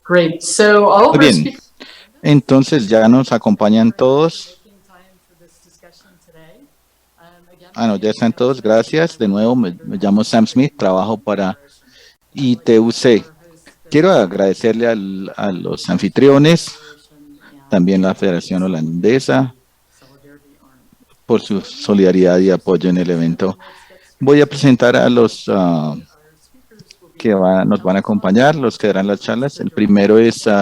Great. So all of Muy our bien, speakers entonces ya nos acompañan todos. making time for this discussion today. Again, Ah, my no, name ya is están Samantha todos. Smith. Gracias. De I'm nuevo, me llamo Sam Smith, trabajo para I'd like to thank ITUC. our hosts, the Quiero Netherlands agradecerle a los anfitriones, Federation and también la the Federación Holandesa, Solidarity Arm. por su solidaridad y apoyo en el evento. Let's get Voy a started. presentar a los Our speakers will be nos van a Ellis Van acompañar, Ark, los que darán las who's charlas. the El director primero of es CNV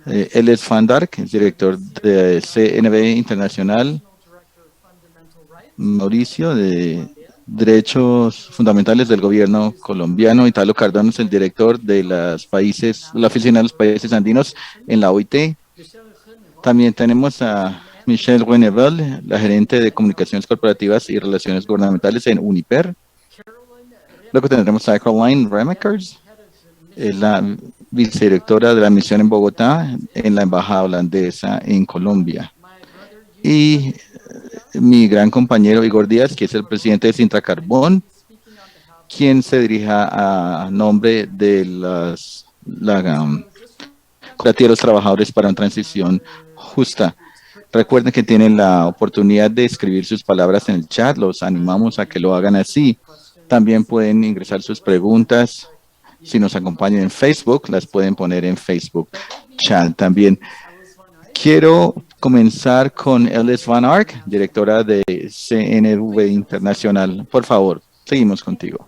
International, Ellis Van Dark, director de CNV Internacional. National Director of Fundamental Rights Mauricio, in de Colombia. Derechos Fundamentales del Gobierno colombiano. Italo Cardona es el director de la Oficina de los Países Andinos en la OIT. También tenemos a Michelle Guenevel, la gerente de Comunicaciones Corporativas y Relaciones Gubernamentales en Uniper. Luego tendremos a Caroline Remekers, es la vicedirectora de la misión en Bogotá en la Embajada Holandesa en Colombia. Y mi gran compañero Igor Díaz, que es el presidente de Sintra Carbón, quien se dirija a nombre de cooperativa de los trabajadores para una transición justa. Recuerden que tienen la oportunidad de escribir sus palabras en el chat, los animamos a que lo hagan así. También pueden ingresar sus preguntas. Si nos acompañan en Facebook, las pueden poner en Facebook chat también. Quiero comenzar con Ellis Van Ark, directora de CNV Internacional. Por favor, seguimos contigo.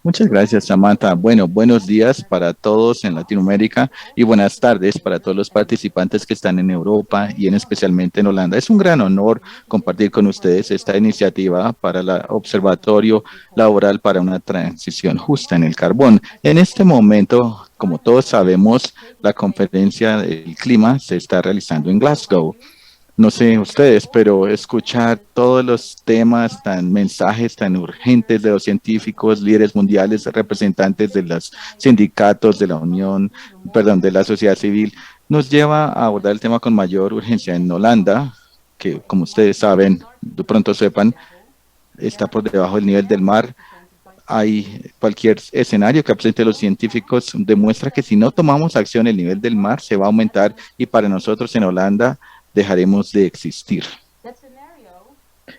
Muchas gracias, Samantha. Bueno, buenos días para todos en Latinoamérica y buenas tardes para todos los participantes que están en Europa y especialmente en Holanda. Es un gran honor compartir con ustedes esta iniciativa para el Observatorio Laboral para una Transición Justa en el Carbón. En este momento, como todos sabemos, la conferencia del clima se está realizando en Glasgow. No sé ustedes, pero escuchar todos los temas, mensajes tan urgentes de los científicos, líderes mundiales, representantes de los sindicatos, de la Unión, perdón, de la sociedad civil, nos lleva a abordar el tema con mayor urgencia. En Holanda, que como ustedes saben, de pronto sepan, está por debajo del nivel del mar. Hay cualquier escenario que presente los científicos demuestra que si no tomamos acción, el nivel del mar se va a aumentar y para nosotros en Holanda dejaremos de existir.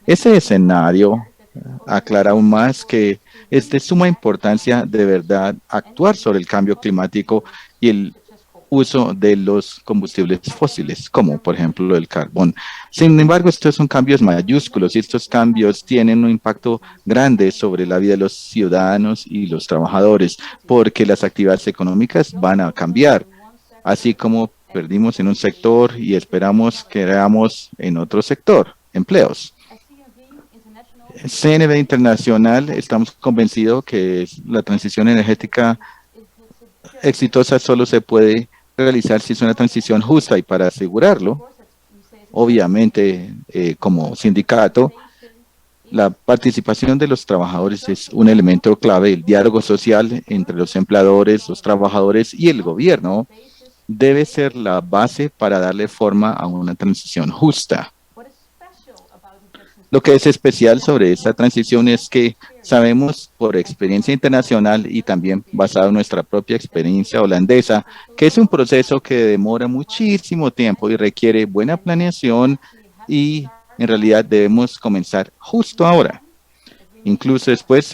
Ese escenario aclara aún más que es de suma importancia de verdad actuar sobre el cambio climático y el uso de los combustibles fósiles, como por ejemplo el carbón. Sin embargo, estos son cambios mayúsculos y estos cambios tienen un impacto grande sobre la vida de los ciudadanos y los trabajadores, porque las actividades económicas van a cambiar, así como perdimos en un sector y esperamos que veamos en otro sector empleos. CNV Internacional, estamos convencidos que la transición energética exitosa solo se puede realizar si es una transición justa y para asegurarlo, obviamente, como sindicato, la participación de los trabajadores es un elemento clave. El diálogo social entre los empleadores, los trabajadores y el gobierno debe ser la base para darle forma a una transición justa. Lo que es especial sobre esta transición es que sabemos por experiencia internacional y también basado en nuestra propia experiencia holandesa, que es un proceso que demora muchísimo tiempo y requiere buena planeación y en realidad debemos comenzar justo ahora. Incluso después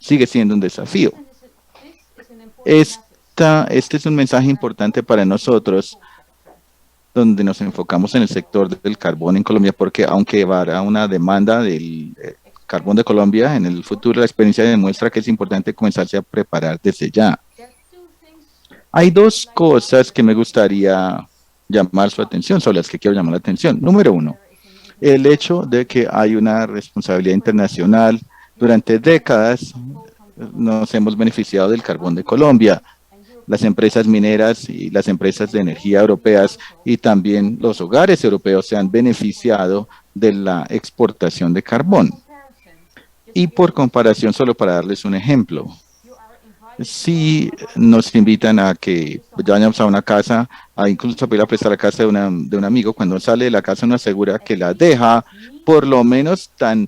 sigue siendo un desafío. Este es un mensaje importante para nosotros, donde nos enfocamos en el sector del carbón en Colombia, porque aunque habrá una demanda del carbón de Colombia, en el futuro la experiencia demuestra que es importante comenzarse a preparar desde ya. Hay dos cosas que me gustaría llamar su atención, sobre las que quiero llamar la atención. Número uno, el hecho de que hay una responsabilidad internacional. Durante décadas nos hemos beneficiado del carbón de Colombia. Las empresas mineras y las empresas de energía europeas y también los hogares europeos se han beneficiado de la exportación de carbón. Y por comparación, solo para darles un ejemplo, si nos invitan a que vayamos a una casa, a incluso a pedir a prestar la casa de un amigo, cuando sale de la casa uno asegura que la deja por lo menos tan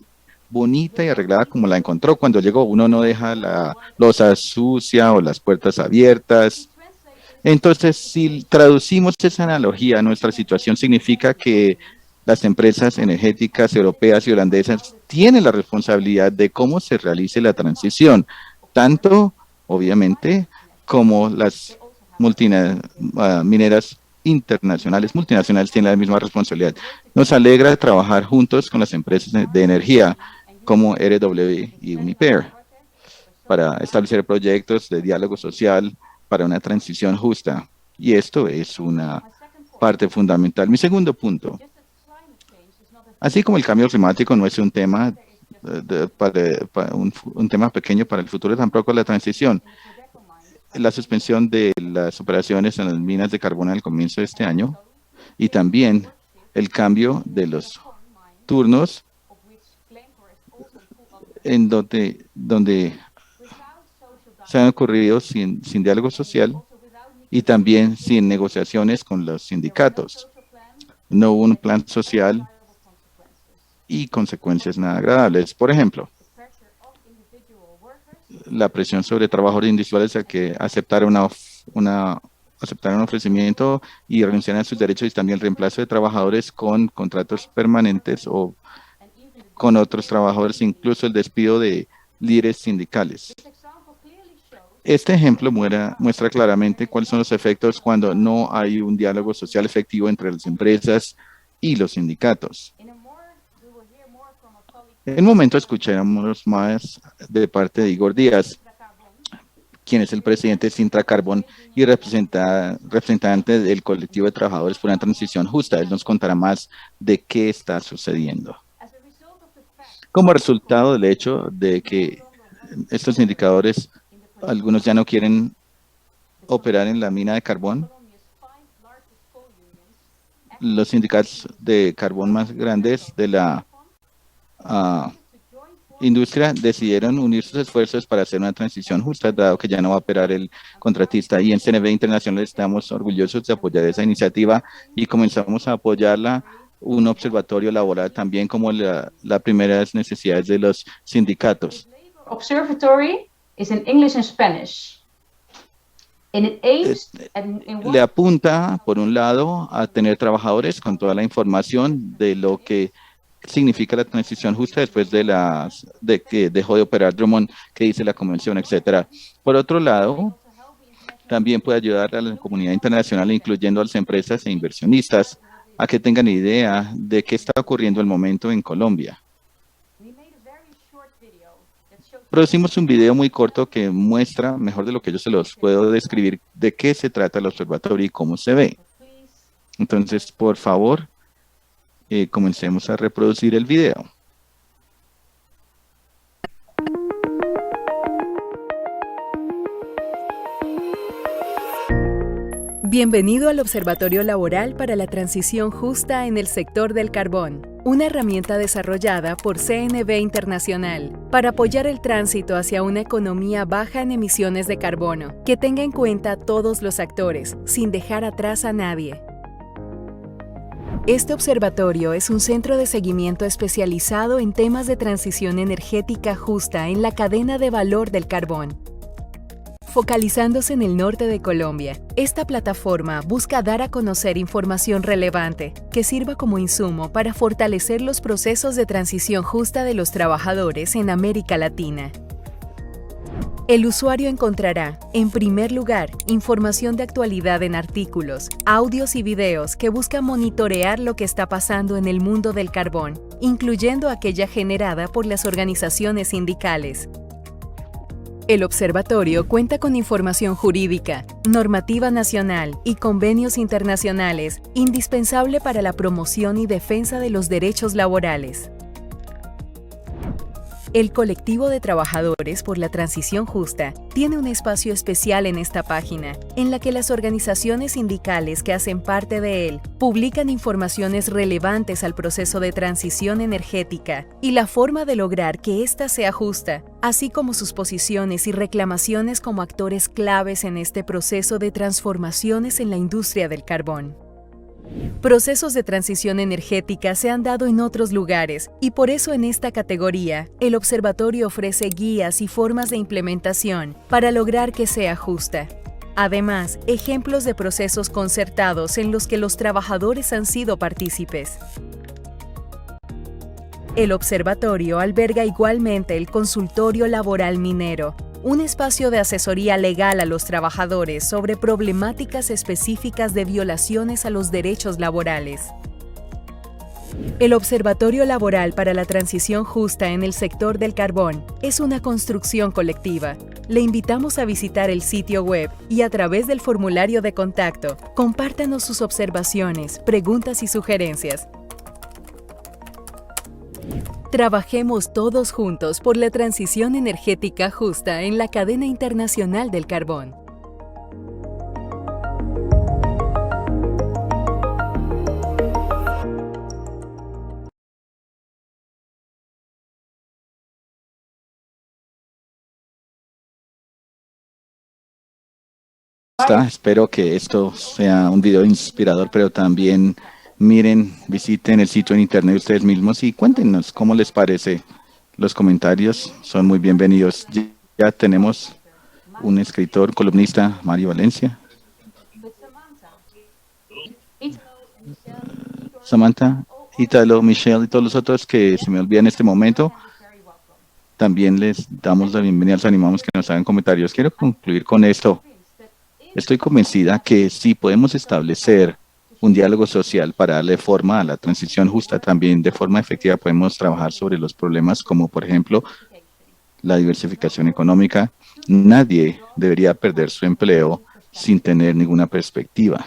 bonita y arreglada como la encontró cuando llegó. Uno no deja la loza sucia o las puertas abiertas. Entonces, si traducimos esa analogía a nuestra situación, significa que las empresas energéticas europeas y holandesas tienen la responsabilidad de cómo se realice la transición, tanto, obviamente, como las mineras internacionales, multinacionales tienen la misma responsabilidad. Nos alegra trabajar juntos con las empresas de energía como RW y Uniper para establecer proyectos de diálogo social para una transición justa. Y esto es una parte fundamental. Mi segundo punto, así como el cambio climático no es un tema un tema pequeño para el futuro, tampoco la transición. La suspensión de las operaciones en las minas de carbón al comienzo de este año y también el cambio de los turnos en donde se han ocurrido sin diálogo social y también sin negociaciones con los sindicatos. No hubo un plan social y consecuencias nada agradables. Por ejemplo, la presión sobre trabajadores individuales a que aceptaran un ofrecimiento y renunciaran a sus derechos y también el reemplazo de trabajadores con contratos permanentes o con otros trabajadores, incluso el despido de líderes sindicales. Este ejemplo muestra claramente cuáles son los efectos cuando no hay un diálogo social efectivo entre las empresas y los sindicatos. En un momento escucharemos más de parte de Igor Díaz, quien es el presidente de Sintra Carbón y representante del colectivo de trabajadores por una transición justa. Él nos contará más de qué está sucediendo. Como resultado del hecho de que estos indicadores, algunos ya no quieren operar en la mina de carbón, los sindicatos de carbón más grandes de la industria decidieron unir sus esfuerzos para hacer una transición justa, dado que ya no va a operar el contratista. Y en CNV Internacional estamos orgullosos de apoyar esa iniciativa y comenzamos a apoyarla, un observatorio laboral también como las primeras necesidades de los sindicatos. Observatory is in English and Spanish. And it aims le apunta, por un lado, a tener trabajadores con toda la información de lo que significa la transición justa después de que dejó de operar Drummond, que dice la convención, etcétera. Por otro lado, también puede ayudar a la comunidad internacional, incluyendo a las empresas e inversionistas, a que tengan idea de qué está ocurriendo el momento en Colombia. Producimos un video muy corto que muestra, mejor de lo que yo se los puedo describir, de qué se trata el observatorio y cómo se ve. Entonces, por favor, comencemos a reproducir el video. Bienvenido al Observatorio Laboral para la Transición Justa en el Sector del Carbón, una herramienta desarrollada por CNV Internacional para apoyar el tránsito hacia una economía baja en emisiones de carbono, que tenga en cuenta a todos los actores, sin dejar atrás a nadie. Este observatorio es un centro de seguimiento especializado en temas de transición energética justa en la cadena de valor del carbón. Focalizándose en el norte de Colombia, esta plataforma busca dar a conocer información relevante que sirva como insumo para fortalecer los procesos de transición justa de los trabajadores en América Latina. El usuario encontrará, en primer lugar, información de actualidad en artículos, audios y videos que buscan monitorear lo que está pasando en el mundo del carbón, incluyendo aquella generada por las organizaciones sindicales. El observatorio cuenta con información jurídica, normativa nacional y convenios internacionales indispensable para la promoción y defensa de los derechos laborales. El colectivo de trabajadores por la transición justa tiene un espacio especial en esta página, en la que las organizaciones sindicales que hacen parte de él publican informaciones relevantes al proceso de transición energética y la forma de lograr que ésta sea justa, así como sus posiciones y reclamaciones como actores claves en este proceso de transformaciones en la industria del carbón. Procesos de transición energética se han dado en otros lugares y por eso en esta categoría, el observatorio ofrece guías y formas de implementación para lograr que sea justa. Además, ejemplos de procesos concertados en los que los trabajadores han sido partícipes. El observatorio alberga igualmente el Consultorio Laboral Minero, un espacio de asesoría legal a los trabajadores sobre problemáticas específicas de violaciones a los derechos laborales. El Observatorio Laboral para la Transición Justa en el sector del carbón es una construcción colectiva. Le invitamos a visitar el sitio web y a través del formulario de contacto, compártanos sus observaciones, preguntas y sugerencias. Trabajemos todos juntos por la transición energética justa en la cadena internacional del carbón. Espero que esto sea un video inspirador, pero también miren, visiten el sitio en internet ustedes mismos y cuéntenos cómo les parece. Los comentarios son muy bienvenidos. Ya tenemos un escritor, columnista, Mario Valencia. Samantha, Italo, Michelle y todos los otros que se me olvidan en este momento. También les damos la bienvenida, les animamos que nos hagan comentarios. Quiero concluir con esto. Estoy convencida que si podemos establecer un diálogo social para darle forma a la transición justa, también de forma efectiva podemos trabajar sobre los problemas como, por ejemplo, la diversificación económica. Nadie debería perder su empleo sin tener ninguna perspectiva.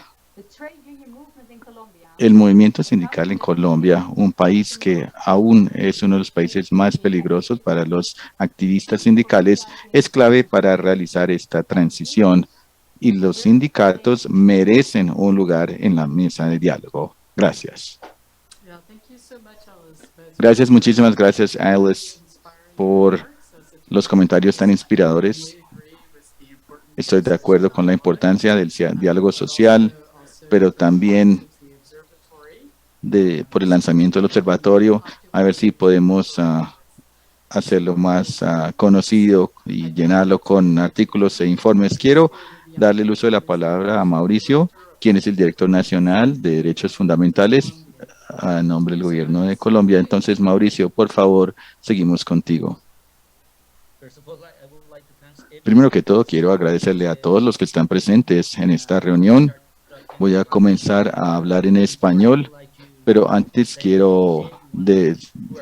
El movimiento sindical en Colombia, un país que aún es uno de los países más peligrosos para los activistas sindicales, es clave para realizar esta transición. Y los sindicatos merecen un lugar en la mesa de diálogo. Gracias. Gracias, muchísimas gracias, Alice, por los comentarios tan inspiradores. Estoy de acuerdo con la importancia del diálogo social, pero también por el lanzamiento del observatorio, a ver si podemos hacerlo más conocido y llenarlo con artículos e informes. Quiero darle el uso de la palabra a Mauricio, quien es el director nacional de Derechos Fundamentales a nombre del gobierno de Colombia. Entonces, Mauricio, por favor, seguimos contigo. Primero que todo, quiero agradecerle a todos los que están presentes en esta reunión. Voy a comenzar a hablar en español, pero antes quiero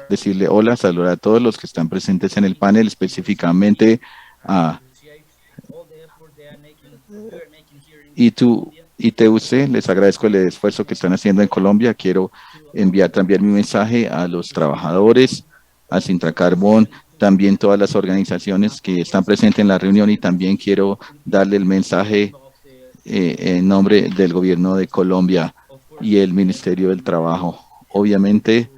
decirle hola, saludar a todos los que están presentes en el panel, específicamente a ITUC. Les agradezco el esfuerzo que están haciendo en Colombia. Quiero enviar también mi mensaje a los trabajadores, a Sintracarbón, también todas las organizaciones que están presentes en la reunión, y también quiero darle el mensaje en nombre del gobierno de Colombia y el Ministerio del Trabajo. Obviamente,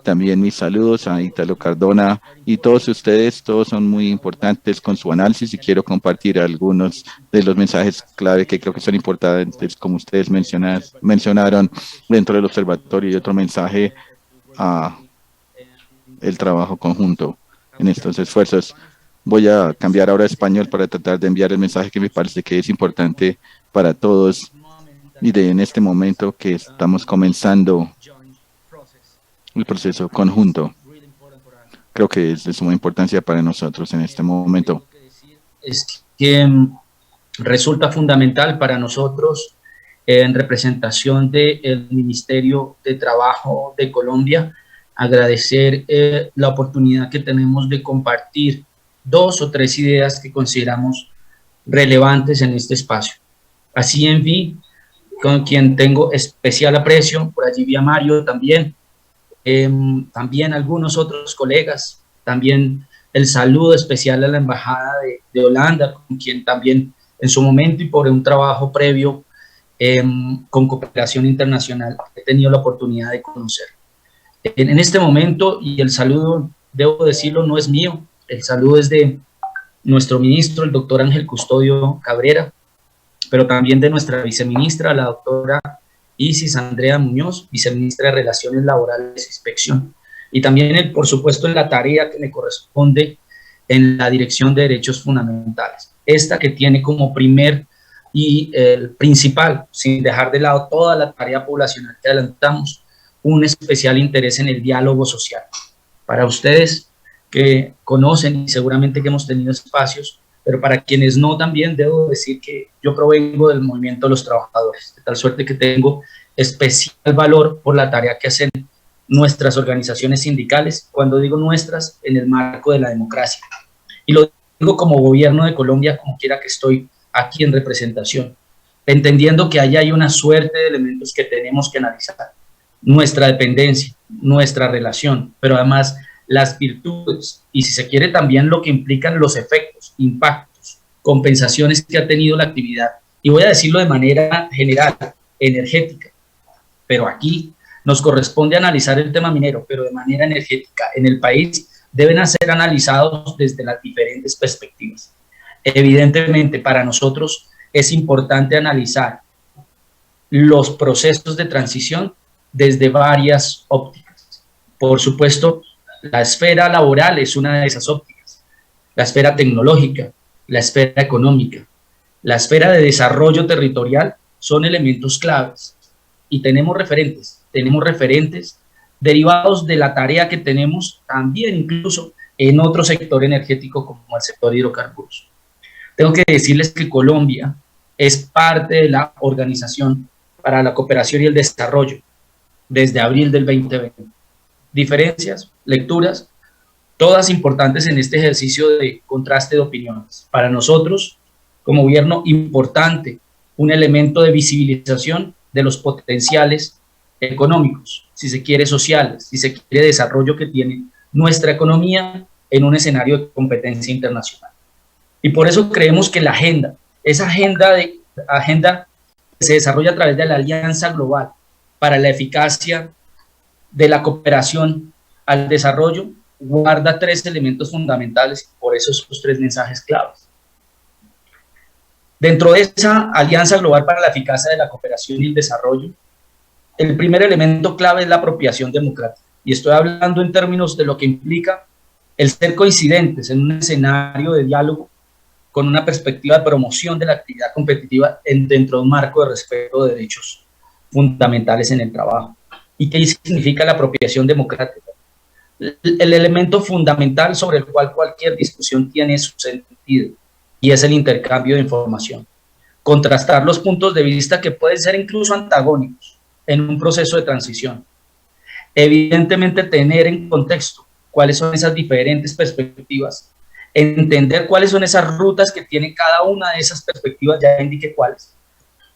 también mis saludos a Italo Cardona y todos ustedes. Todos son muy importantes con su análisis, y quiero compartir algunos de los mensajes clave que creo que son importantes, como ustedes mencionaron dentro del observatorio, y otro mensaje a el trabajo conjunto en estos esfuerzos. Voy a cambiar ahora a español para tratar de enviar el mensaje que me parece que es importante para todos, y en este momento que estamos comenzando el proceso conjunto. Creo que es de suma importancia para nosotros en este momento. Es que resulta fundamental para nosotros, en representación del Ministerio de Trabajo de Colombia, agradecer la oportunidad que tenemos de compartir 2 o 3 ideas que consideramos relevantes en este espacio. Así enví, con quien tengo especial aprecio, por allí vi a Mario también, también algunos otros colegas, también el saludo especial a la Embajada de Holanda, con quien también en su momento y por un trabajo previo con cooperación internacional he tenido la oportunidad de conocer. En este momento, y el saludo, debo decirlo, no es mío, el saludo es de nuestro ministro, el doctor Ángel Custodio Cabrera, pero también de nuestra viceministra, la doctora Isis Andrea Muñoz, viceministra de Relaciones Laborales e Inspección, y también, por supuesto, en la tarea que me corresponde en la Dirección de Derechos Fundamentales, esta que tiene como primer y el principal, sin dejar de lado toda la tarea poblacional que adelantamos, un especial interés en el diálogo social. Para ustedes que conocen y seguramente que hemos tenido espacios, pero para quienes no también debo decir que yo provengo del movimiento de los trabajadores, de tal suerte que tengo especial valor por la tarea que hacen nuestras organizaciones sindicales, cuando digo nuestras, en el marco de la democracia. Y lo digo como gobierno de Colombia, como quiera que estoy aquí en representación, entendiendo que allá hay una suerte de elementos que tenemos que analizar. Nuestra dependencia, nuestra relación, pero además las virtudes y, si se quiere, también lo que implican los efectos, impactos, compensaciones que ha tenido la actividad. Y voy a decirlo de manera general, energética, pero aquí nos corresponde analizar el tema minero, pero de manera energética. En el país deben ser analizados desde las diferentes perspectivas. Evidentemente, para nosotros es importante analizar los procesos de transición desde varias ópticas. Por supuesto, la esfera laboral es una de esas ópticas, la esfera tecnológica, la esfera económica, la esfera de desarrollo territorial son elementos claves y tenemos referentes derivados de la tarea que tenemos también incluso en otro sector energético como el sector de hidrocarburos. Tengo que decirles que Colombia es parte de la Organización para la Cooperación y el Desarrollo desde abril del 2020. Diferencias, lecturas, todas importantes en este ejercicio de contraste de opiniones. Para nosotros, como gobierno, importante, un elemento de visibilización de los potenciales económicos, si se quiere sociales, si se quiere desarrollo que tiene nuestra economía en un escenario de competencia internacional. Y por eso creemos que la agenda, esa agenda que se desarrolla a través de la Alianza Global para la Eficacia de la Cooperación al Desarrollo, guarda tres elementos fundamentales, por eso esos tres mensajes claves. Dentro de esa Alianza Global para la Eficacia de la Cooperación y el Desarrollo, el primer elemento clave es la apropiación democrática. Y estoy hablando en términos de lo que implica el ser coincidentes en un escenario de diálogo con una perspectiva de promoción de la actividad competitiva dentro de un marco de respeto de derechos fundamentales en el trabajo. ¿Y qué significa la apropiación democrática? El elemento fundamental sobre el cual cualquier discusión tiene su sentido, y es el intercambio de información. Contrastar los puntos de vista que pueden ser incluso antagónicos en un proceso de transición. Evidentemente, tener en contexto cuáles son esas diferentes perspectivas, entender cuáles son esas rutas que tiene cada una de esas perspectivas, ya indiqué cuáles,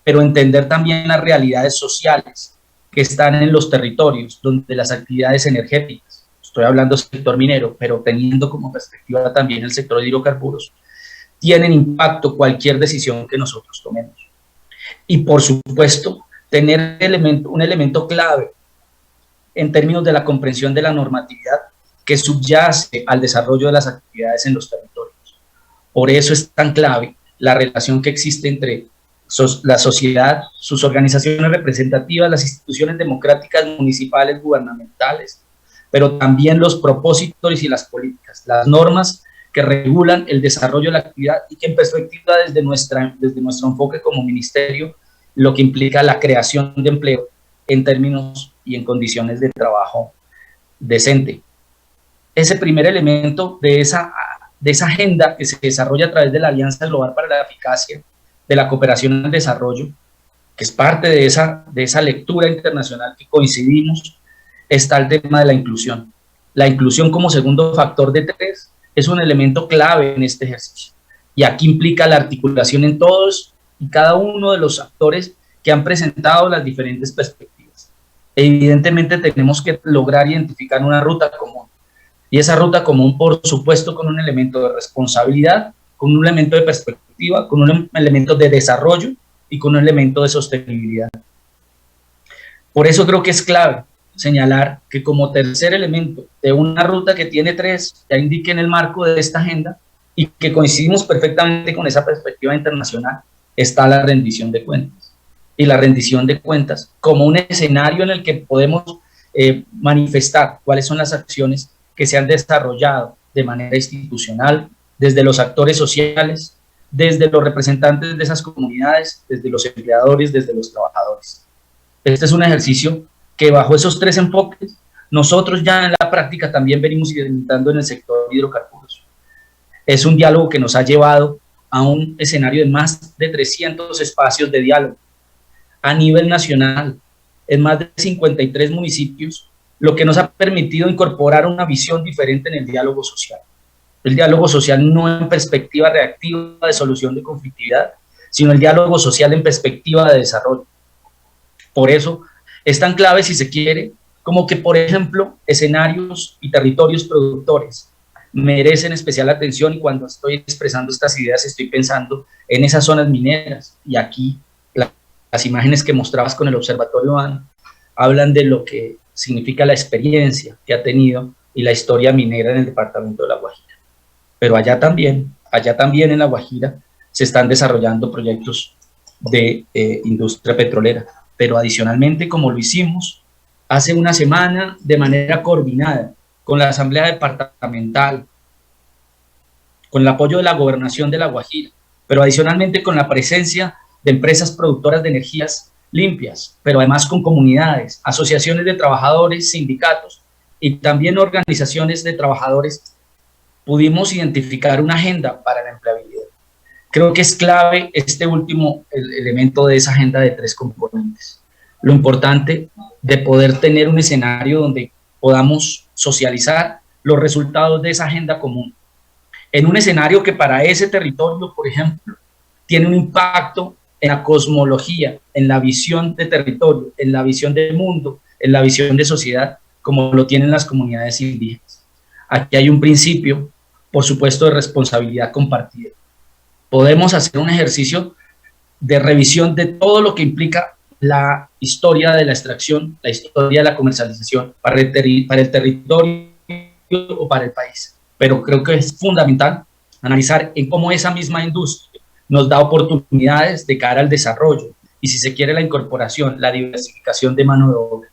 pero entender también las realidades sociales que están en los territorios donde las actividades energéticas, estoy hablando del sector minero, pero teniendo como perspectiva también el sector de hidrocarburos, tienen impacto cualquier decisión que nosotros tomemos. Y por supuesto, tener un elemento clave en términos de la comprensión de la normatividad que subyace al desarrollo de las actividades en los territorios. Por eso es tan clave la relación que existe entre la sociedad, sus organizaciones representativas, las instituciones democráticas municipales, gubernamentales, pero también los propósitos y las políticas, las normas que regulan el desarrollo de la actividad y que en perspectiva desde nuestro enfoque como ministerio, lo que implica la creación de empleo en términos y en condiciones de trabajo decente. Ese primer elemento de esa agenda que se desarrolla a través de la Alianza Global para la Eficacia de la Cooperación al Desarrollo, que es parte de esa lectura internacional que coincidimos, está el tema de la inclusión. La inclusión como segundo factor de tres es un elemento clave en este ejercicio. Y aquí implica la articulación en todos y cada uno de los actores que han presentado las diferentes perspectivas. Evidentemente tenemos que lograr identificar una ruta común. Y esa ruta común, por supuesto, con un elemento de responsabilidad, con un elemento de perspectiva, con un elemento de desarrollo y con un elemento de sostenibilidad. Por eso creo que es clave señalar que como tercer elemento de una ruta que tiene tres, ya indiqué en el marco de esta agenda, y que coincidimos perfectamente con esa perspectiva internacional, está la rendición de cuentas. Y la rendición de cuentas como un escenario en el que podemos manifestar cuáles son las acciones que se han desarrollado de manera institucional, desde los actores sociales, desde los representantes de esas comunidades, desde los empleadores, desde los trabajadores. Este es un ejercicio que bajo esos tres enfoques, nosotros ya en la práctica también venimos implementando en el sector de hidrocarburos. Es un diálogo que nos ha llevado a un escenario de más de 300 espacios de diálogo a nivel nacional, en más de 53 municipios, lo que nos ha permitido incorporar una visión diferente en el diálogo social. El diálogo social no en perspectiva reactiva de solución de conflictividad, sino el diálogo social en perspectiva de desarrollo. Por eso es tan clave, si se quiere, como que, por ejemplo, escenarios y territorios productores merecen especial atención, y cuando estoy expresando estas ideas estoy pensando en esas zonas mineras, y aquí las imágenes que mostrabas con el Observatorio AN hablan de lo que significa la experiencia que ha tenido y la historia minera en el departamento de La Guajira. Pero allá también en La Guajira se están desarrollando proyectos de industria petrolera, pero adicionalmente, como lo hicimos hace una semana de manera coordinada con la Asamblea Departamental, con el apoyo de la Gobernación de La Guajira, pero adicionalmente con la presencia de empresas productoras de energías limpias, pero además con comunidades, asociaciones de trabajadores, sindicatos y también organizaciones de trabajadores, pudimos identificar una agenda para la empleabilidad. Creo que es clave este último elemento de esa agenda de tres componentes. Lo importante de poder tener un escenario donde podamos socializar los resultados de esa agenda común, en un escenario que para ese territorio, por ejemplo, tiene un impacto en la cosmología, en la visión de territorio, en la visión del mundo, en la visión de sociedad, como lo tienen las comunidades indígenas. Aquí hay un principio, por supuesto, de responsabilidad compartida. Podemos hacer un ejercicio de revisión de todo lo que implica la historia de la extracción, la historia de la comercialización para el territorio o para el país. Pero creo que es fundamental analizar en cómo esa misma industria nos da oportunidades de cara al desarrollo y, si se quiere, la incorporación, la diversificación de mano de obra.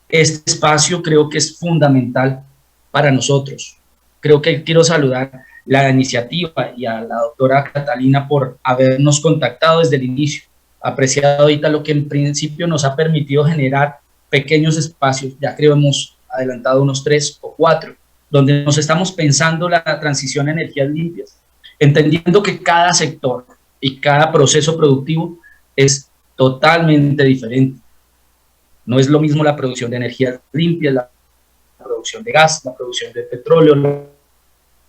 Este espacio creo que es fundamental para nosotros. Creo que quiero saludar la iniciativa y a la doctora Catalina por habernos contactado desde el inicio. Apreciado ahorita lo que en principio nos ha permitido generar pequeños espacios, ya creo hemos adelantado unos 3 o 4, donde nos estamos pensando la transición a energías limpias, entendiendo que cada sector y cada proceso productivo es totalmente diferente. No es lo mismo la producción de energías limpias, la producción de gas, la producción de petróleo,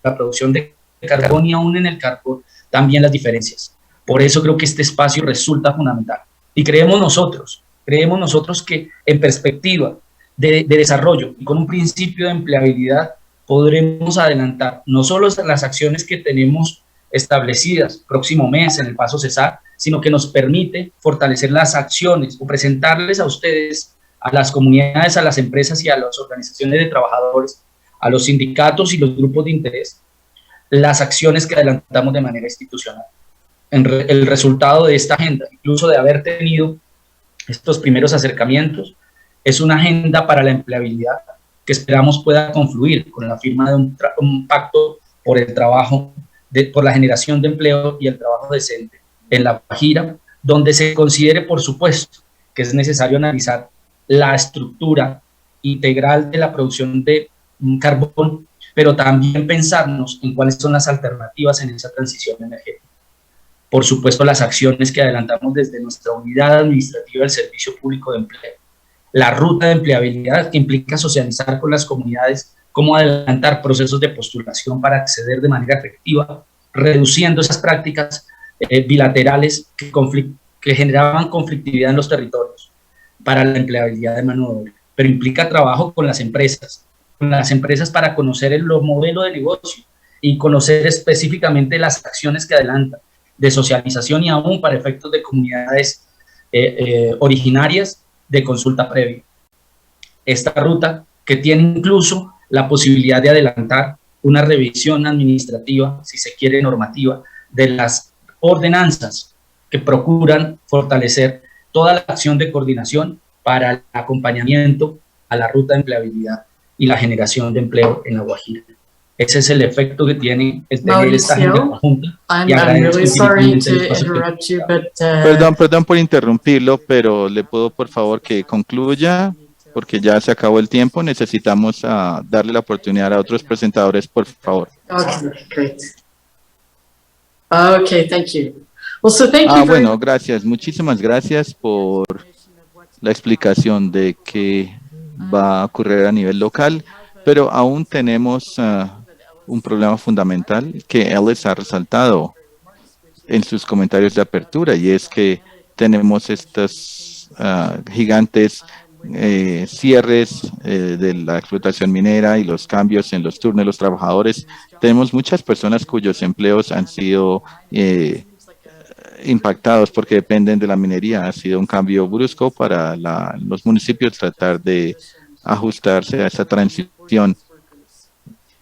la producción de carbón, y aún en el carbón también las diferencias. Por eso creo que este espacio resulta fundamental. Y creemos nosotros que en perspectiva de desarrollo y con un principio de empleabilidad podremos adelantar no solo las acciones que tenemos establecidas próximo mes en el Paso Cesar, sino que nos permite fortalecer las acciones o presentarles a ustedes, a las comunidades, a las empresas y a las organizaciones de trabajadores, a los sindicatos y los grupos de interés, las acciones que adelantamos de manera institucional. El resultado de esta agenda, incluso de haber tenido estos primeros acercamientos, es una agenda para la empleabilidad que esperamos pueda confluir con la firma de un pacto por el trabajo, por la generación de empleo y el trabajo decente en La Guajira, donde se considere, por supuesto, que es necesario analizar la estructura integral de la producción de carbón, pero también pensarnos en cuáles son las alternativas en esa transición energética. Por supuesto, las acciones que adelantamos desde nuestra unidad administrativa del Servicio Público de Empleo, la ruta de empleabilidad, que implica socializar con las comunidades cómo adelantar procesos de postulación para acceder de manera efectiva, reduciendo esas prácticas bilaterales que generaban conflictividad en los territorios para la empleabilidad de mano de obra. Pero implica trabajo con las empresas para conocer los modelos de negocio y conocer específicamente las acciones que adelantan de socialización, y aún para efectos de comunidades originarias, de consulta previa. Esta ruta, que tiene incluso la posibilidad de adelantar una revisión administrativa, si se quiere normativa, de las ordenanzas que procuran fortalecer toda la acción de coordinación para el acompañamiento a la ruta de empleabilidad y la generación de empleo en La Guajira. Ese es el efecto que tiene el tener esta agenda Mauricio, conjunta. I'm Y agradezco really sorry infinitamente to el espacio que- interrupt you, but Perdón por interrumpirlo, pero le puedo por favor que concluya, porque ya se acabó el tiempo. Necesitamos darle la oportunidad a otros presentadores, por favor. okay, great. Okay, thank you. Well, so thank you very Bueno, much. gracias. Muchísimas gracias por la explicación de qué va a ocurrir a nivel local, pero aún tenemos un problema fundamental que Ellis ha resaltado en sus comentarios de apertura, y es que tenemos estos gigantes cierres de la explotación minera y los cambios en los turnos de los trabajadores. Tenemos muchas personas cuyos empleos han sido impactados porque dependen de la minería. Ha sido un cambio brusco para los municipios tratar de ajustarse a esa transición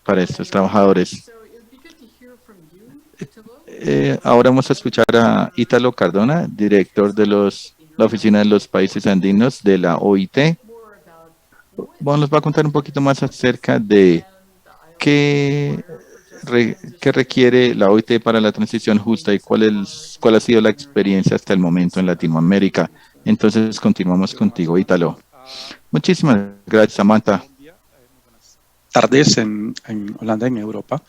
para estos trabajadores. Ahora vamos a escuchar a Ítalo Cardona, director de la Oficina de los Países Andinos de la OIT. Bueno, nos va a contar un poquito más acerca de qué requiere la OIT para la transición justa y cuál ha sido la experiencia hasta el momento en Latinoamérica. Entonces, continuamos contigo, Ítalo. Muchísimas gracias, Samantha. Tardes en Holanda, en Europa.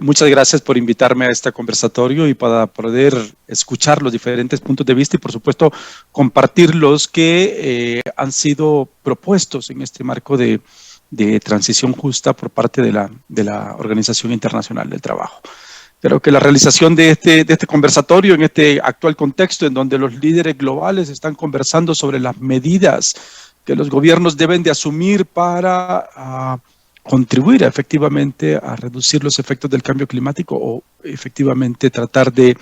Muchas gracias por invitarme a este conversatorio y para poder escuchar los diferentes puntos de vista y, por supuesto, compartir los que han sido propuestos en este marco de transición justa por parte de la Organización Internacional del Trabajo. Creo que la realización de este conversatorio en este actual contexto en donde los líderes globales están conversando sobre las medidas que los gobiernos deben de asumir para contribuir efectivamente a reducir los efectos del cambio climático o efectivamente tratar de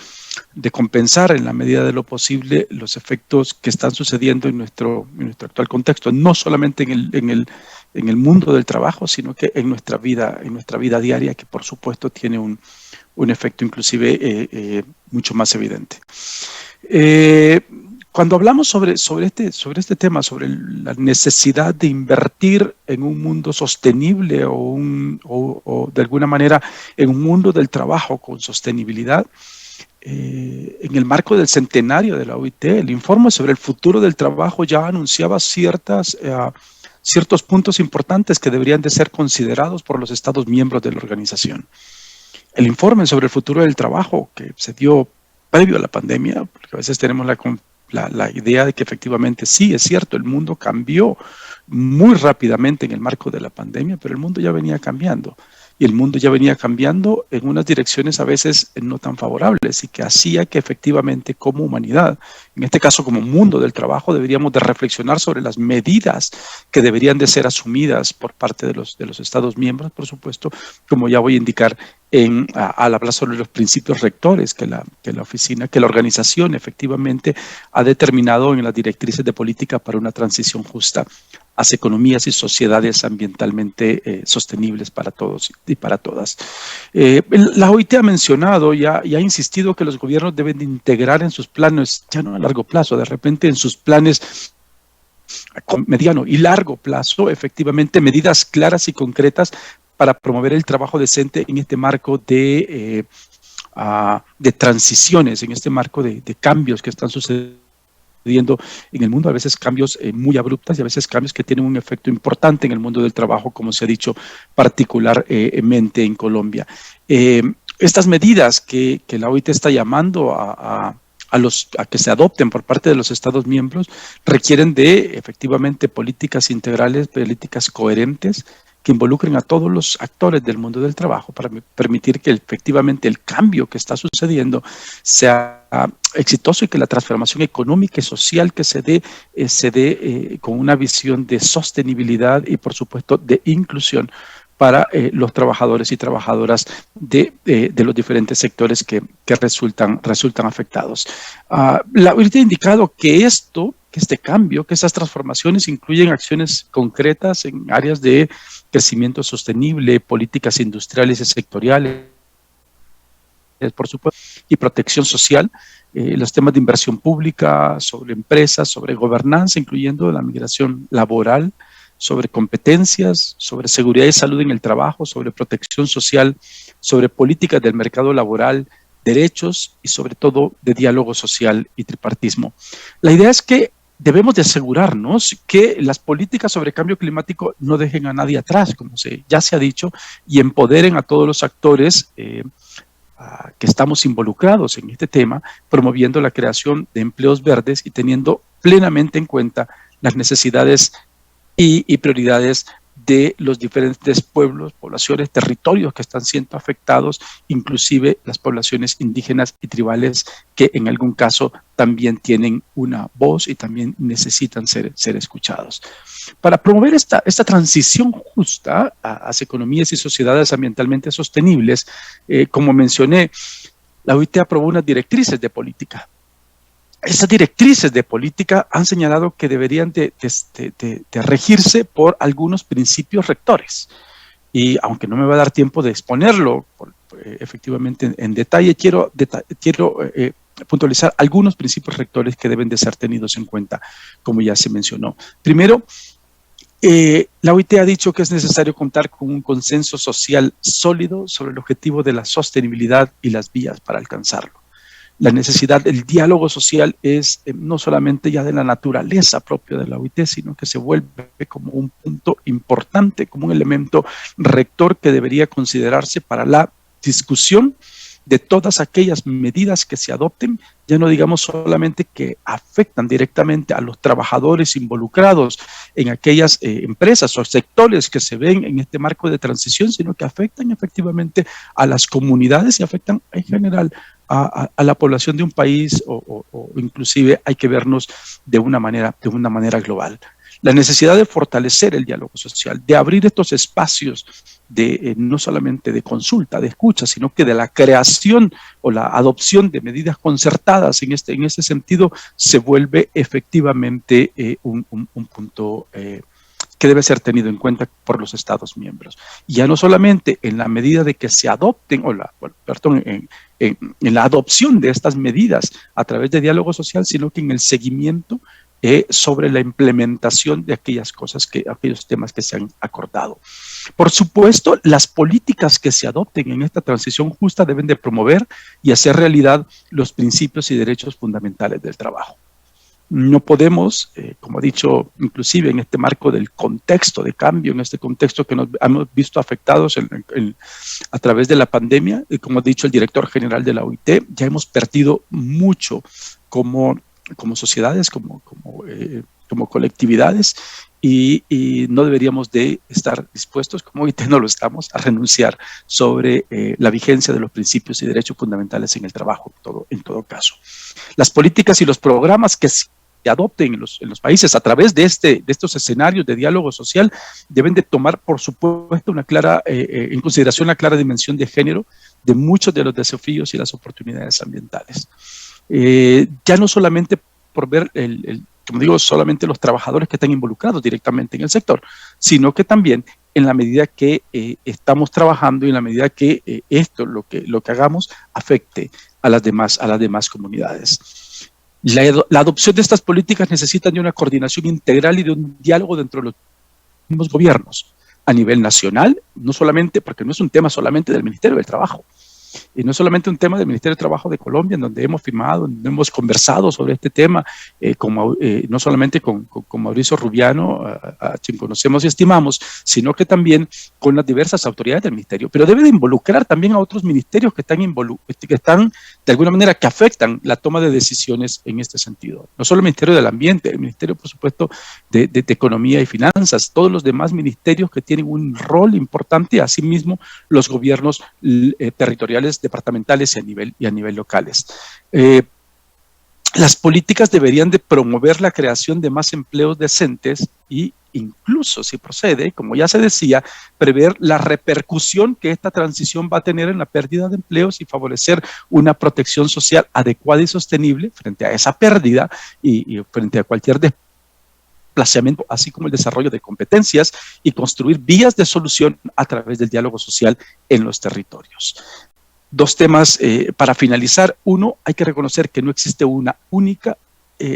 compensar en la medida de lo posible los efectos que están sucediendo en nuestro actual contexto, no solamente en el mundo del trabajo, sino que en nuestra vida diaria, que por supuesto tiene un efecto inclusive mucho más evidente. Cuando hablamos sobre este tema, sobre la necesidad de invertir en un mundo sostenible o de alguna manera en un mundo del trabajo con sostenibilidad, en el marco del centenario de la OIT, el informe sobre el futuro del trabajo ya anunciaba ciertos puntos importantes que deberían de ser considerados por los Estados miembros de la organización. El informe sobre el futuro del trabajo que se dio previo a la pandemia, porque a veces tenemos la idea de que efectivamente sí, es cierto, el mundo cambió muy rápidamente en el marco de la pandemia, pero el mundo ya venía cambiando. Y el mundo ya venía cambiando en unas direcciones a veces no tan favorables y que hacía que efectivamente como humanidad, en este caso como mundo del trabajo, deberíamos de reflexionar sobre las medidas que deberían de ser asumidas por parte de los Estados miembros, por supuesto, como ya voy a indicar al hablar sobre los principios rectores que la organización efectivamente ha determinado en las directrices de política para una transición justa hacia economías y sociedades ambientalmente sostenibles para todos y para todas. La OIT ha mencionado y ha insistido que los gobiernos deben de integrar en sus planes, ya no a largo plazo, de repente en sus planes a mediano y largo plazo, efectivamente medidas claras y concretas para promover el trabajo decente en este marco de transiciones, en este marco de cambios que están sucediendo en el mundo, a veces cambios muy abruptas y a veces cambios que tienen un efecto importante en el mundo del trabajo, como se ha dicho particularmente en Colombia. Estas medidas que la OIT está llamando a que se adopten por parte de los Estados miembros requieren de efectivamente políticas integrales, políticas coherentes, que involucren a todos los actores del mundo del trabajo para permitir que efectivamente el cambio que está sucediendo sea exitoso y que la transformación económica y social que se dé con una visión de sostenibilidad y por supuesto de inclusión para los trabajadores y trabajadoras de los diferentes sectores que resultan afectados. La OIT ha indicado que este cambio, que esas transformaciones incluyen acciones concretas en áreas de crecimiento sostenible, políticas industriales y sectoriales, por supuesto, y protección social, los temas de inversión pública, sobre empresas, sobre gobernanza, incluyendo la migración laboral, sobre competencias, sobre seguridad y salud en el trabajo, sobre protección social, sobre políticas del mercado laboral, derechos y sobre todo de diálogo social y tripartismo. La idea es que debemos de asegurarnos que las políticas sobre cambio climático no dejen a nadie atrás, como ya se ha dicho, y empoderen a todos los actores que estamos involucrados en este tema, promoviendo la creación de empleos verdes y teniendo plenamente en cuenta las necesidades y prioridades de los diferentes pueblos, poblaciones, territorios que están siendo afectados, inclusive las poblaciones indígenas y tribales que en algún caso también tienen una voz y también necesitan ser escuchados. Para promover esta transición justa hacia economías y sociedades ambientalmente sostenibles, como mencioné, la OIT aprobó unas directrices de política. Esas directrices de política han señalado que deberían de regirse por algunos principios rectores. Y aunque no me va a dar tiempo de exponerlo efectivamente en detalle, quiero puntualizar algunos principios rectores que deben de ser tenidos en cuenta, como ya se mencionó. Primero, la OIT ha dicho que es necesario contar con un consenso social sólido sobre el objetivo de la sostenibilidad y las vías para alcanzarlo. La necesidad del diálogo social es no solamente ya de la naturaleza propia de la OIT, sino que se vuelve como un punto importante, como un elemento rector que debería considerarse para la discusión de todas aquellas medidas que se adopten, ya no digamos solamente que afectan directamente a los trabajadores involucrados en aquellas empresas o sectores que se ven en este marco de transición, sino que afectan efectivamente a las comunidades y afectan en general a la población de un país o inclusive hay que vernos de una manera global. La necesidad de fortalecer el diálogo social, de abrir estos espacios no solamente de consulta, de escucha, sino que de la creación o la adopción de medidas concertadas en este sentido, se vuelve efectivamente un punto que debe ser tenido en cuenta por los Estados miembros. Y ya no solamente en la medida de que se adopten, en la adopción de estas medidas a través de diálogo social, sino que en el seguimiento sobre la implementación de aquellos temas que se han acordado. Por supuesto, las políticas que se adopten en esta transición justa deben de promover y hacer realidad los principios y derechos fundamentales del trabajo. No podemos, como he dicho, inclusive en este marco del contexto de cambio, en este contexto que nos hemos visto afectados a través de la pandemia, como ha dicho el director general de la OIT, ya hemos perdido mucho como sociedades, como colectividades, y no deberíamos de estar dispuestos, como OIT no lo estamos, a renunciar sobre la vigencia de los principios y derechos fundamentales en el trabajo, en todo caso. Las políticas y los programas que se adopten en los países a través de estos escenarios de diálogo social deben de tomar, por supuesto, en consideración la clara dimensión de género de muchos de los desafíos y las oportunidades ambientales. Ya no solamente por ver como digo, solamente los trabajadores que están involucrados directamente en el sector, sino que también en la medida que estamos trabajando y en la medida que lo que hagamos afecte a las demás comunidades. La adopción de estas políticas necesita de una coordinación integral y de un diálogo dentro de los mismos gobiernos a nivel nacional, no solamente, porque no es un tema solamente del Ministerio del Trabajo, y no solamente un tema del Ministerio de Trabajo de Colombia, en donde hemos firmado, donde hemos conversado sobre este tema, no solamente con Mauricio Rubiano, a quien conocemos y estimamos, sino que también con las diversas autoridades del Ministerio. Pero debe de involucrar también a otros ministerios que están de alguna manera, que afectan la toma de decisiones en este sentido. No solo el Ministerio del Ambiente, el Ministerio, por supuesto, de Economía y Finanzas, todos los demás ministerios que tienen un rol importante, asimismo los gobiernos territoriales, departamentales y a nivel locales. Las políticas deberían de promover la creación de más empleos decentes y incluso, si procede, como ya se decía, prever la repercusión que esta transición va a tener en la pérdida de empleos y favorecer una protección social adecuada y sostenible frente a esa pérdida y frente a cualquier desplazamiento, así como el desarrollo de competencias y construir vías de solución a través del diálogo social en los territorios. Dos temas para finalizar. Uno, hay que reconocer que no existe una única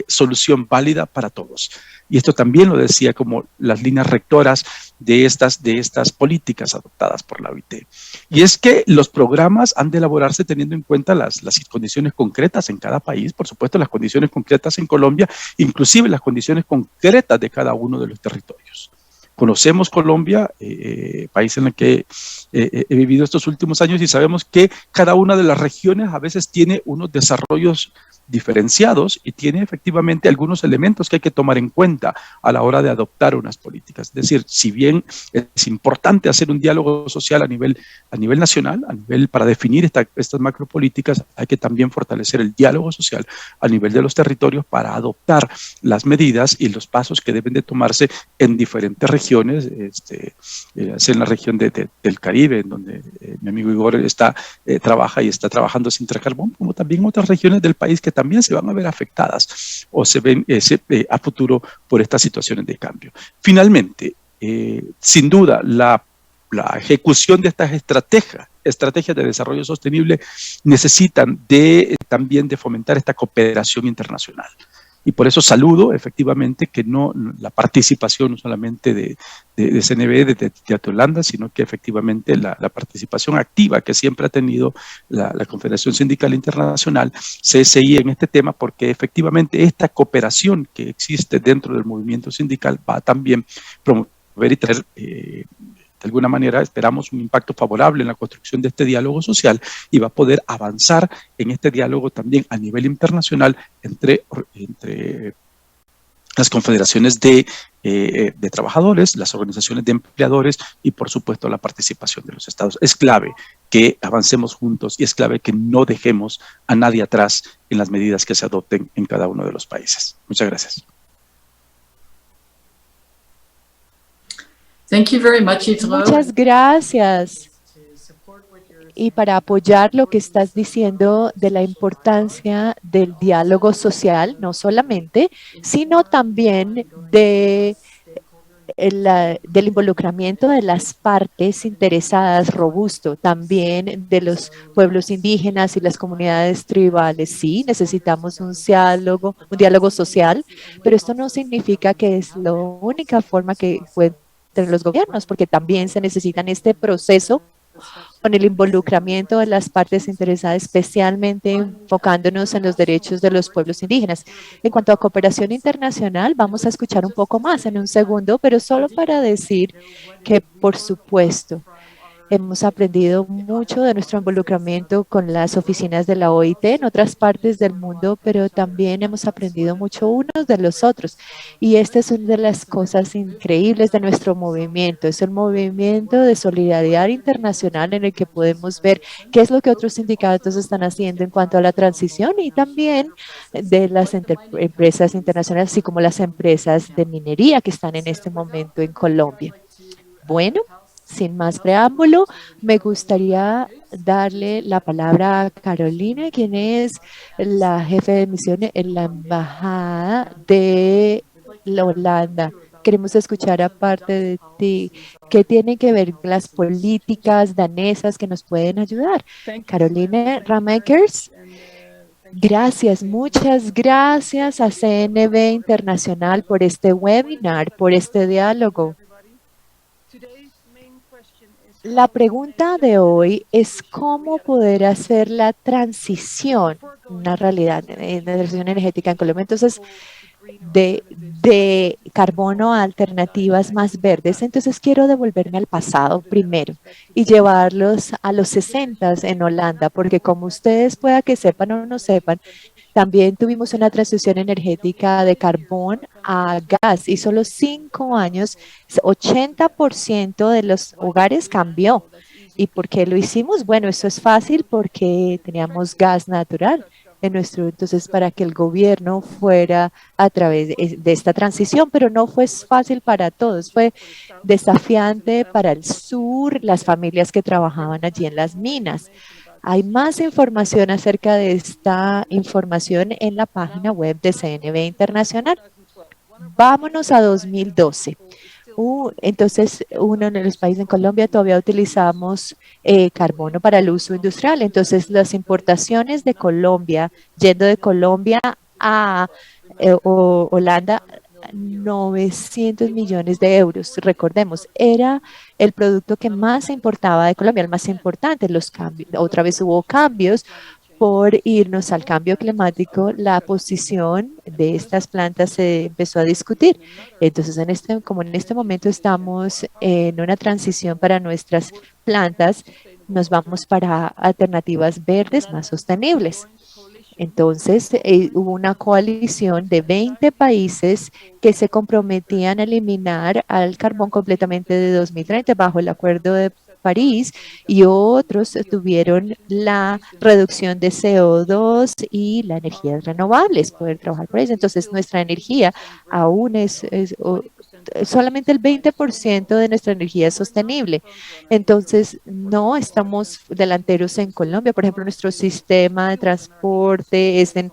solución válida para todos. Y esto también lo decía como las líneas rectoras de estas políticas adoptadas por la OIT. Y es que los programas han de elaborarse teniendo en cuenta las condiciones concretas en cada país, por supuesto las condiciones concretas en Colombia, inclusive las condiciones concretas de cada uno de los territorios. Conocemos Colombia, país en el que he vivido estos últimos años, y sabemos que cada una de las regiones a veces tiene unos desarrollos diferenciados y tiene efectivamente algunos elementos que hay que tomar en cuenta a la hora de adoptar unas políticas. Es decir, si bien es importante hacer un diálogo social a nivel nacional, para definir estas macropolíticas, hay que también fortalecer el diálogo social a nivel de los territorios para adoptar las medidas y los pasos que deben de tomarse en diferentes regiones, en la región del Caribe, en donde mi amigo Igor trabaja y está trabajando sin carbón, como también en otras regiones del país que también se van a ver afectadas o se ven a futuro por estas situaciones de cambio. Finalmente, sin duda, la ejecución de estas estrategias de desarrollo sostenible necesitan también de fomentar esta cooperación internacional. Y por eso saludo efectivamente que la participación no solamente de CNB, de Holanda, sino que efectivamente la participación activa que siempre ha tenido la Confederación Sindical Internacional, CSI, en este tema, porque efectivamente esta cooperación que existe dentro del movimiento sindical va a también promover y traer de alguna manera esperamos un impacto favorable en la construcción de este diálogo social y va a poder avanzar en este diálogo también a nivel internacional entre las confederaciones de trabajadores, las organizaciones de empleadores y por supuesto la participación de los estados. Es clave que avancemos juntos y es clave que no dejemos a nadie atrás en las medidas que se adopten en cada uno de los países. Muchas gracias. Thank you very much, Italo. Muchas gracias. Y para apoyar lo que estás diciendo de la importancia del diálogo social, no solamente, sino también del involucramiento de las partes interesadas robusto, también de los pueblos indígenas y las comunidades tribales. Sí, necesitamos un diálogo social, pero esto no significa que es la única forma que pueden tener los gobiernos, porque también se necesita en este proceso con el involucramiento de las partes interesadas, especialmente enfocándonos en los derechos de los pueblos indígenas. En cuanto a cooperación internacional, vamos a escuchar un poco más en un segundo, pero solo para decir que, por supuesto, hemos aprendido mucho de nuestro involucramiento con las oficinas de la OIT en otras partes del mundo, pero también hemos aprendido mucho unos de los otros. Y esta es una de las cosas increíbles de nuestro movimiento. Es un movimiento de solidaridad internacional en el que podemos ver qué es lo que otros sindicatos están haciendo en cuanto a la transición y también de las empresas internacionales, así como las empresas de minería que están en este momento en Colombia. Bueno. Sin más preámbulo, me gustaría darle la palabra a Carolina, quien es la jefe de misión en la Embajada de la Holanda. Queremos escuchar aparte de ti, ¿qué tienen que ver las políticas danesas que nos pueden ayudar? Carolina Ramakers. Gracias, muchas gracias a CNB Internacional por este webinar, por este diálogo. La pregunta de hoy es cómo poder hacer la transición, una realidad de la transición energética en Colombia. Entonces, de carbono a alternativas más verdes. Entonces, quiero devolverme al pasado primero y llevarlos a los 60 en Holanda, porque como ustedes pueda que sepan o no sepan, también tuvimos una transición energética de carbón a gas y solo 5 años, 80% de los hogares cambió. ¿Y por qué lo hicimos? Bueno, eso es fácil porque teníamos gas natural en entonces para que el gobierno fuera a través de esta transición, pero no fue fácil para todos, fue desafiante para el sur, las familias que trabajaban allí en las minas. Hay más información acerca de esta información en la página web de CNB Internacional. Vámonos a 2012. Entonces, uno de los países en Colombia todavía utilizamos carbono para el uso industrial. Entonces, las importaciones de Colombia, yendo de Colombia a Holanda 900 millones de euros. Recordemos, era el producto que más se importaba de Colombia, el más importante. Los cambios, otra vez hubo cambios por irnos al cambio climático. La posición de estas plantas se empezó a discutir. Entonces, como en este momento estamos en una transición para nuestras plantas, nos vamos para alternativas verdes más sostenibles. Entonces, hubo una coalición de 20 países que se comprometían a eliminar al carbón completamente de 2030 bajo el Acuerdo de París, y otros tuvieron la reducción de CO2 y las energías renovables, poder trabajar por eso. Entonces, nuestra energía aún solamente el 20% de nuestra energía es sostenible. Entonces, no estamos delanteros en Colombia. Por ejemplo, nuestro sistema de transporte es en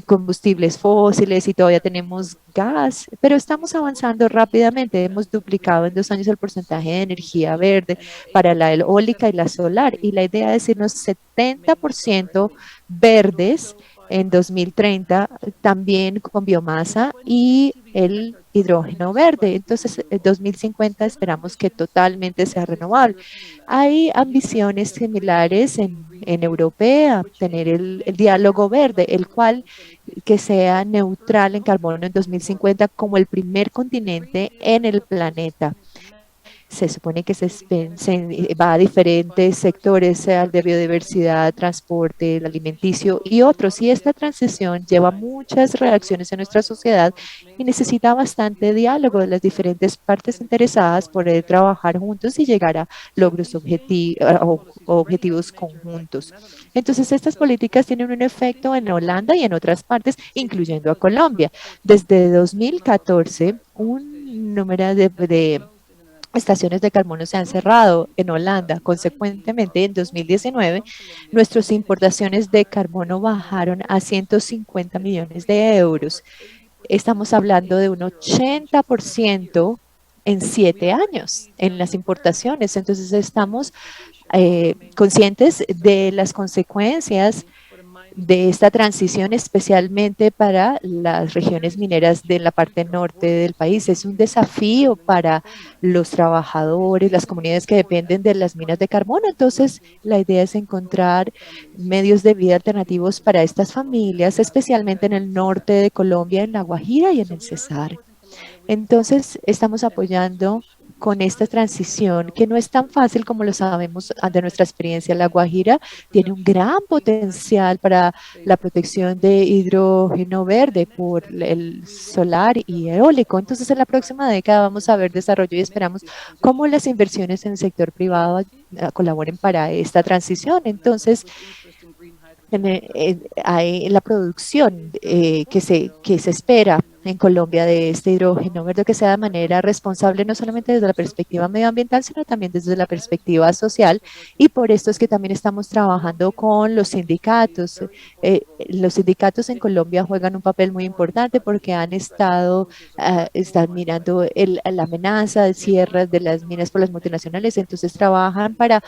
combustibles fósiles y todavía tenemos gas, pero estamos avanzando rápidamente. Hemos duplicado en 2 años el porcentaje de energía verde para la eólica y la solar, y la idea es irnos 70% verdes en 2030, también con biomasa y el hidrógeno verde. Entonces, en 2050 esperamos que totalmente sea renovable. Hay ambiciones similares en Europea, tener el diálogo verde, el cual que sea neutral en carbono en 2050 como el primer continente en el planeta. Se supone que se va a diferentes sectores, al de biodiversidad, transporte, el alimenticio y otros. Y esta transición lleva muchas reacciones en nuestra sociedad y necesita bastante diálogo de las diferentes partes interesadas, poder trabajar juntos y llegar a logros objetivos conjuntos. Entonces, estas políticas tienen un efecto en Holanda y en otras partes, incluyendo a Colombia. Desde 2014, un número de estaciones de carbono se han cerrado en Holanda. Consecuentemente, en 2019, nuestras importaciones de carbono bajaron a 150 millones de euros. Estamos hablando de un 80% en 7 años en las importaciones. Entonces, estamos conscientes de las consecuencias de esta transición, especialmente para las regiones mineras de la parte norte del país. Es un desafío para los trabajadores, las comunidades que dependen de las minas de carbono. Entonces, la idea es encontrar medios de vida alternativos para estas familias, especialmente en el norte de Colombia, en La Guajira y en el Cesar. Entonces, estamos apoyando con esta transición, que no es tan fácil como lo sabemos de nuestra experiencia. La Guajira tiene un gran potencial para la protección de hidrógeno verde por el solar y eólico. Entonces, en la próxima década vamos a ver desarrollo y esperamos cómo las inversiones en el sector privado colaboren para esta transición. Entonces, hay la producción que se espera en Colombia de este hidrógeno verde, que sea de manera responsable, no solamente desde la perspectiva medioambiental, sino también desde la perspectiva social. Y por esto es que también estamos trabajando con los sindicatos. Los sindicatos en Colombia juegan un papel muy importante porque están mirando la amenaza de cierre de las minas por las multinacionales. Entonces trabajan para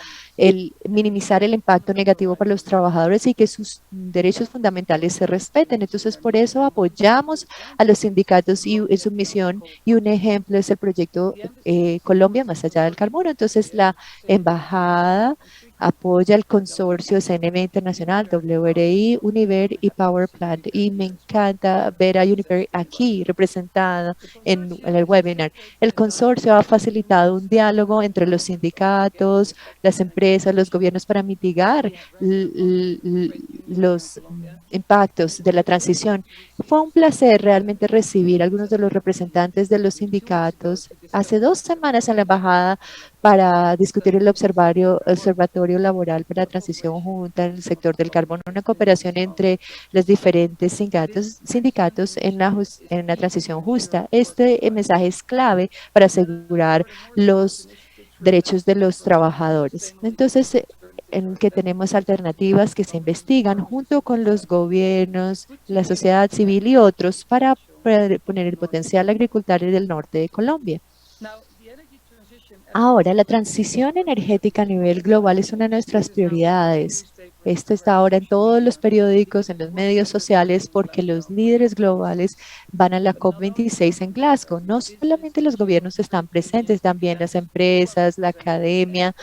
minimizar el impacto negativo para los trabajadores y que sus derechos fundamentales se respeten. Entonces, por eso apoyamos a los sindicatos y en su misión, y un ejemplo es el proyecto Colombia más allá del carbono. Entonces, la embajada apoya el consorcio CNV Internacional, WRI, Univer y Power Plant. Y me encanta ver a Univer aquí representada en el webinar. El consorcio ha facilitado un diálogo entre los sindicatos, las empresas, los gobiernos para mitigar los impactos de la transición. Fue un placer realmente recibir a algunos de los representantes de los sindicatos hace 2 semanas en la embajada para discutir el observatorio laboral para la transición junta en el sector del carbono, una cooperación entre los diferentes sindicatos en la transición justa. Este mensaje es clave para asegurar los derechos de los trabajadores. Entonces, en que tenemos alternativas que se investigan junto con los gobiernos, la sociedad civil y otros para poner el potencial agricultor del norte de Colombia. Ahora, la transición energética a nivel global es una de nuestras prioridades. Esto está ahora en todos los periódicos, en los medios sociales, porque los líderes globales van a la COP26 en Glasgow. No solamente los gobiernos están presentes, también las empresas, la academia,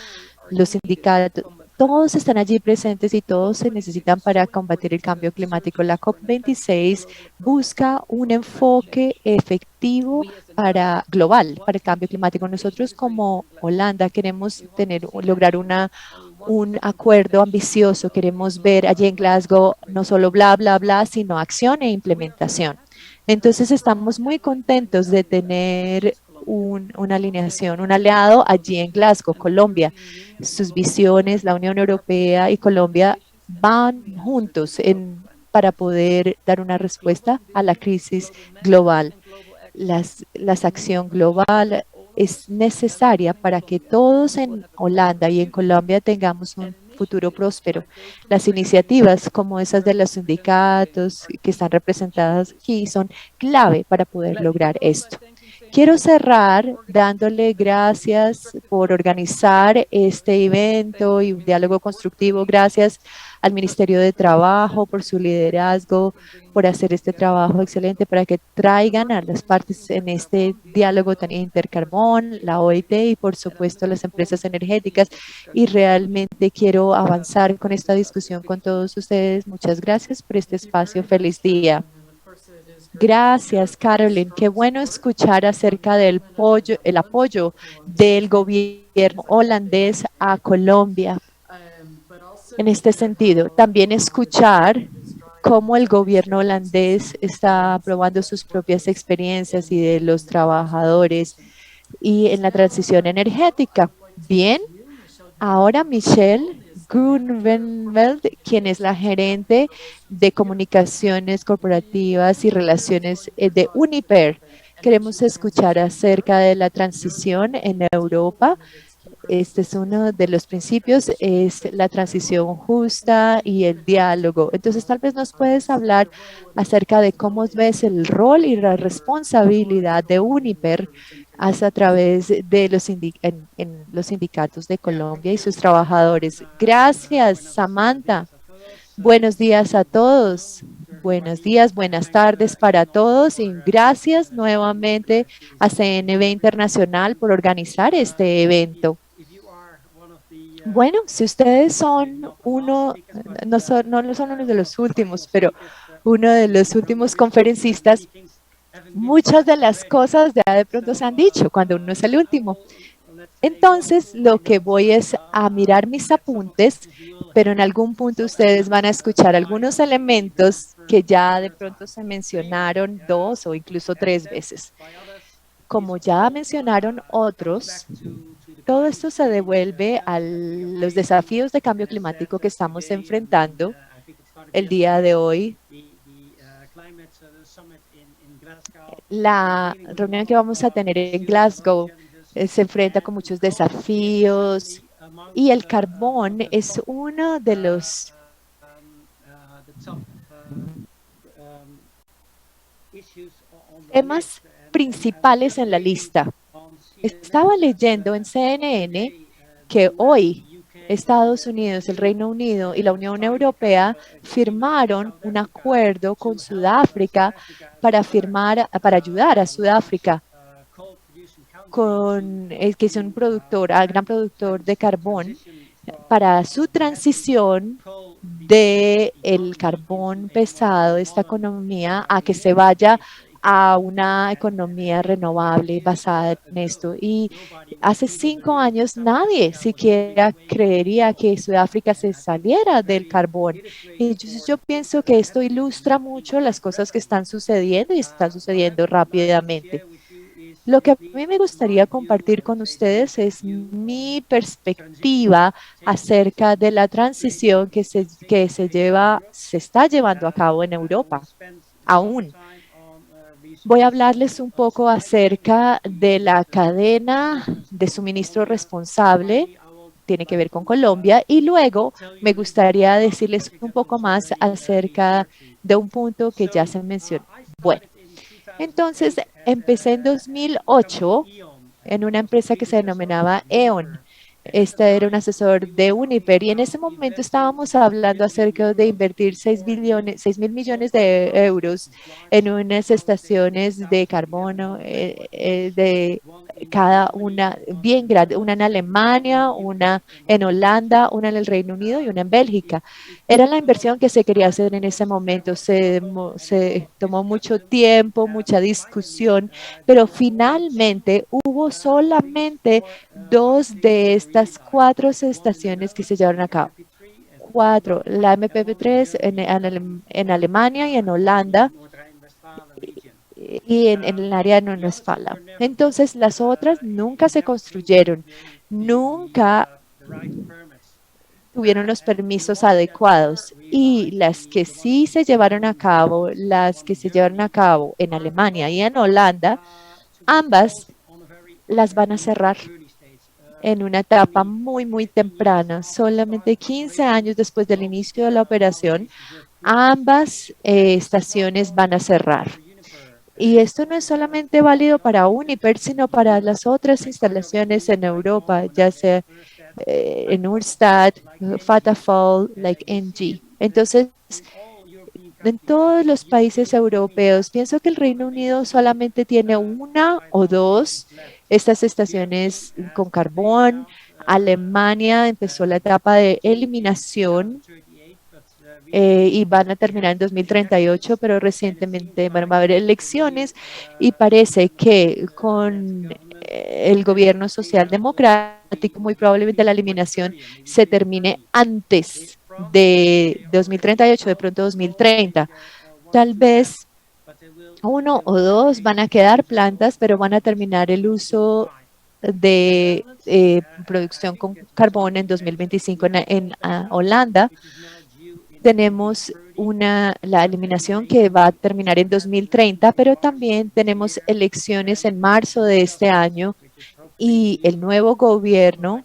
los sindicatos, todos están allí presentes y todos se necesitan para combatir el cambio climático. La COP26 busca un enfoque efectivo global para el cambio climático. Nosotros como Holanda queremos lograr un acuerdo ambicioso. Queremos ver allí en Glasgow no solo bla, bla, bla, sino acción e implementación. Entonces estamos muy contentos de tener una alineación, un aliado allí en Glasgow, Colombia. Sus visiones, la Unión Europea y Colombia van juntos para poder dar una respuesta a la crisis global. La acción global es necesaria para que todos en Holanda y en Colombia tengamos un futuro próspero. Las iniciativas como esas de los sindicatos que están representadas aquí son clave para poder lograr esto. Quiero cerrar dándole gracias por organizar este evento y un diálogo constructivo. Gracias al Ministerio de Trabajo por su liderazgo, por hacer este trabajo excelente para que traigan a las partes en este diálogo tan Intercarbón, la OIT y por supuesto las empresas energéticas. Y realmente quiero avanzar con esta discusión con todos ustedes. Muchas gracias por este espacio. Feliz día. Gracias, Carolyn. Qué bueno escuchar acerca del el apoyo del gobierno holandés a Colombia. En este sentido, también escuchar cómo el gobierno holandés está probando sus propias experiencias y de los trabajadores y en la transición energética. Bien, ahora Michelle Groeneveld, quien es la gerente de comunicaciones corporativas y relaciones de Uniper. Queremos escuchar acerca de la transición en Europa. Este es uno de los principios, es la transición justa y el diálogo. Entonces, tal vez nos puedes hablar acerca de cómo ves el rol y la responsabilidad de Uniper a través de los sindicatos de Colombia y sus trabajadores. Gracias, Samantha. Buenos días a todos. Buenos días, buenas tardes para todos y gracias nuevamente a CNV Internacional por organizar este evento. Bueno, si ustedes son no son uno de los últimos, pero uno de los últimos conferencistas, muchas de las cosas ya de pronto se han dicho cuando uno es el último. Entonces, lo que voy es a mirar mis apuntes, pero en algún punto ustedes van a escuchar algunos elementos que ya de pronto se mencionaron 2 o incluso 3 veces. Como ya mencionaron otros, todo esto se devuelve a los desafíos de cambio climático que estamos enfrentando el día de hoy. La reunión que vamos a tener en Glasgow se enfrenta con muchos desafíos y el carbón es uno de los temas principales en la lista. Estaba leyendo en CNN que hoy Estados Unidos, el Reino Unido y la Unión Europea firmaron un acuerdo con Sudáfrica para ayudar a Sudáfrica que es un gran productor de carbón para su transición del carbón pesado, esta economía, a que se vaya a una economía renovable basada en esto. Y hace 5 años nadie siquiera creería que Sudáfrica se saliera del carbón. Y yo pienso que esto ilustra mucho las cosas que están sucediendo y están sucediendo rápidamente. Lo que a mí me gustaría compartir con ustedes es mi perspectiva acerca de la transición que se está llevando a cabo en Europa aún. Voy a hablarles un poco acerca de la cadena de suministro responsable, tiene que ver con Colombia, y luego me gustaría decirles un poco más acerca de un punto que ya se mencionó. Bueno, entonces empecé en 2008 en una empresa que se denominaba E.ON. Este era un asesor de Uniper y en ese momento estábamos hablando acerca de invertir 6 mil millones de euros en unas estaciones de carbono de cada una bien grande, una en Alemania, una en Holanda, una en el Reino Unido y una en Bélgica. Era la inversión que se quería hacer en ese momento. Se tomó mucho tiempo, mucha discusión, pero finalmente hubo solamente 2 de estas 4 estaciones que se llevaron a cabo. 4, la MPP3 en Alemania y en Holanda y en el área de Nordrhein-Westfalia. Entonces, las otras nunca se construyeron, nunca tuvieron los permisos adecuados y las que sí se llevaron a cabo, las que se llevaron a cabo en Alemania y en Holanda, ambas las van a cerrar en una etapa muy temprana, solamente 15 años después del inicio de la operación, ambas estaciones van a cerrar. Y esto no es solamente válido para Uniper, sino para las otras instalaciones en Europa, ya sea en Urstad, Vattenfall, like ENGIE. Entonces, en todos los países europeos, pienso que el Reino Unido solamente tiene 1 o 2 estas estaciones con carbón. Alemania empezó la etapa de eliminación y van a terminar en 2038, pero recientemente va a haber elecciones y parece que con el gobierno socialdemocrático muy probablemente la eliminación se termine antes de 2038, de pronto 2030. Tal vez 1 o 2 van a quedar plantas, pero van a terminar el uso de producción con carbón en 2025 en Holanda. Tenemos la eliminación que va a terminar en 2030, pero también tenemos elecciones en marzo de este año y el nuevo gobierno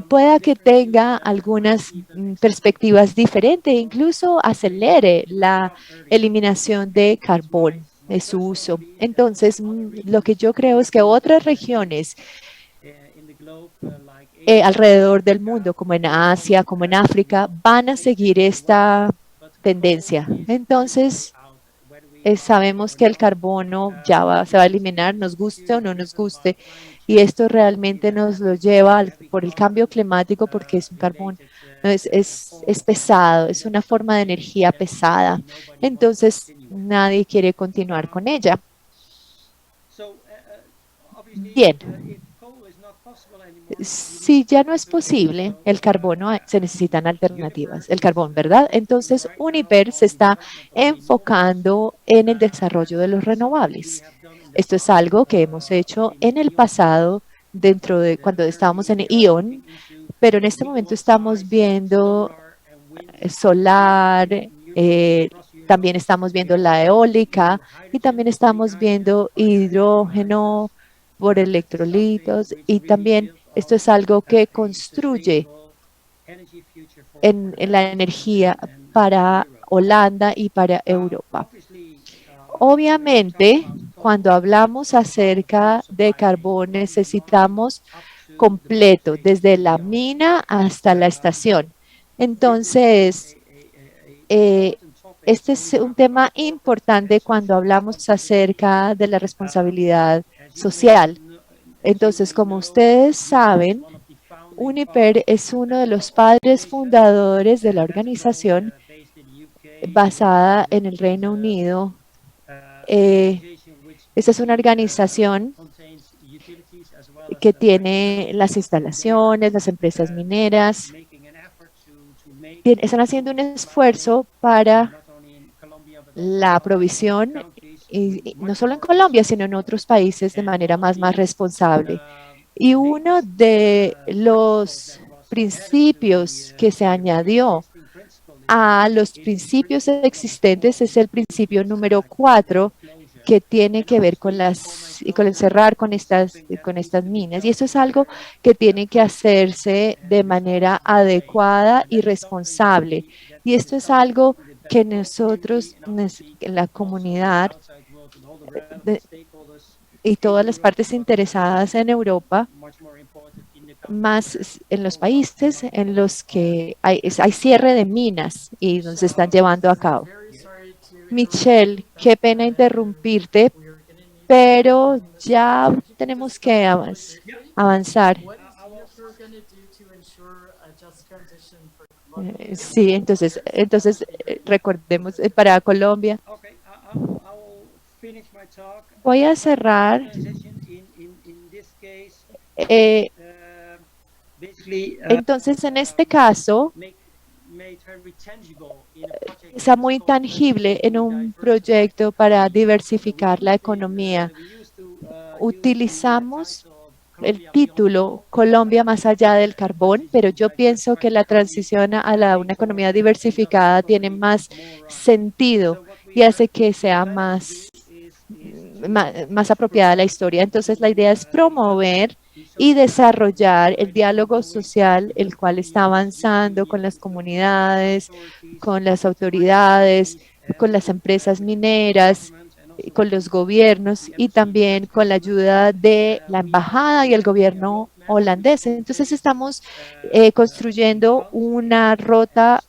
pueda que tenga algunas perspectivas diferentes, incluso acelere la eliminación de carbón de su uso. Entonces, lo que yo creo es que otras regiones alrededor del mundo, como en Asia, como en África, van a seguir esta tendencia. Entonces, sabemos que el carbono se va a eliminar, nos guste o no nos guste, y esto realmente nos lo lleva por el cambio climático, porque es un carbón, es pesado, es una forma de energía pesada. Entonces, nadie quiere continuar con ella. Bien. Si ya no es posible el carbono, se necesitan alternativas. El carbón, ¿verdad? Entonces, Uniper se está enfocando en el desarrollo de los renovables. Esto es algo que hemos hecho en el pasado cuando estábamos en E.ON, pero en este momento estamos viendo solar, también estamos viendo la eólica y también estamos viendo hidrógeno por electrolitos y también esto es algo que construye en la energía para Holanda y para Europa. Obviamente, cuando hablamos acerca de carbón, necesitamos completo, desde la mina hasta la estación. Entonces, este es un tema importante cuando hablamos acerca de la responsabilidad social. Entonces, como ustedes saben, Uniper es uno de los padres fundadores de la organización basada en el Reino Unido. Esta es una organización que tiene las instalaciones, las empresas mineras. Están haciendo un esfuerzo para la provisión, y no solo en Colombia, sino en otros países de manera más responsable. Y uno de los principios que se añadió a los principios existentes es el principio número 4, que tiene que ver con el cerrar con estas minas. Y eso es algo que tiene que hacerse de manera adecuada y responsable. Y esto es algo que nosotros, en la comunidad, y todas las partes interesadas en Europa, más en los países en los que hay cierre de minas y donde se están llevando a cabo. Michelle, qué pena interrumpirte, pero ya tenemos que avanzar. Sí, entonces recordemos para Colombia. Voy a cerrar. Entonces, en este caso, está muy tangible en un proyecto para diversificar la economía. Utilizamos el título Colombia más allá del carbón, pero yo pienso que la transición a una economía diversificada tiene más sentido y hace que sea más apropiada la historia. Entonces, la idea es promover y desarrollar el diálogo social, el cual está avanzando con las comunidades, con las autoridades, con las empresas mineras, con los gobiernos y también con la ayuda de la embajada y el gobierno holandés. Entonces estamos construyendo una ruta,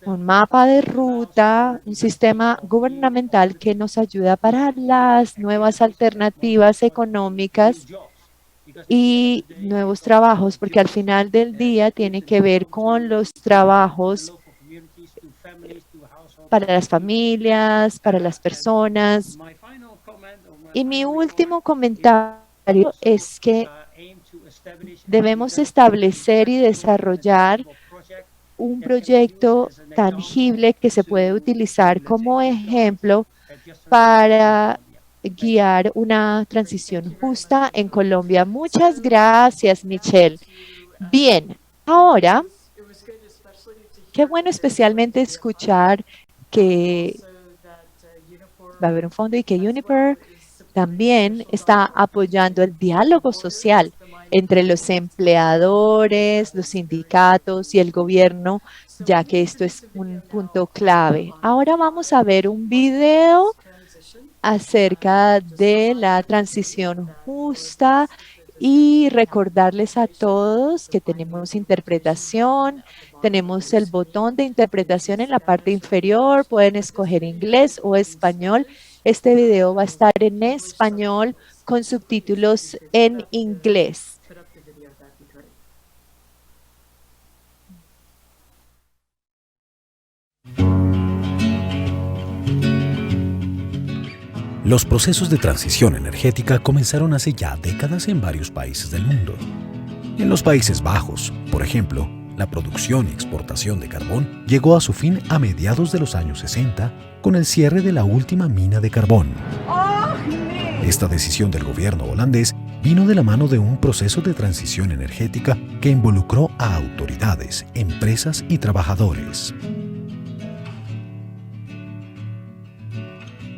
un mapa de ruta, un sistema gubernamental que nos ayuda para las nuevas alternativas económicas y nuevos trabajos, porque al final del día tiene que ver con los trabajos para las familias, para las personas. Y mi último comentario es que debemos establecer y desarrollar un proyecto tangible que se puede utilizar como ejemplo para guiar una transición justa en Colombia. Muchas gracias, Michelle. Bien, ahora, qué bueno especialmente escuchar que va a haber un fondo y que Uniper también está apoyando el diálogo social entre los empleadores, los sindicatos y el gobierno, ya que esto es un punto clave. Ahora vamos a ver un video acerca de la transición justa y recordarles a todos que tenemos interpretación, tenemos el botón de interpretación en la parte inferior, pueden escoger inglés o español. Este video va a estar en español con subtítulos en inglés. Los procesos de transición energética comenzaron hace ya décadas en varios países del mundo. En los Países Bajos, por ejemplo, la producción y exportación de carbón llegó a su fin a mediados de los años 60 con el cierre de la última mina de carbón. Esta decisión del gobierno holandés vino de la mano de un proceso de transición energética que involucró a autoridades, empresas y trabajadores.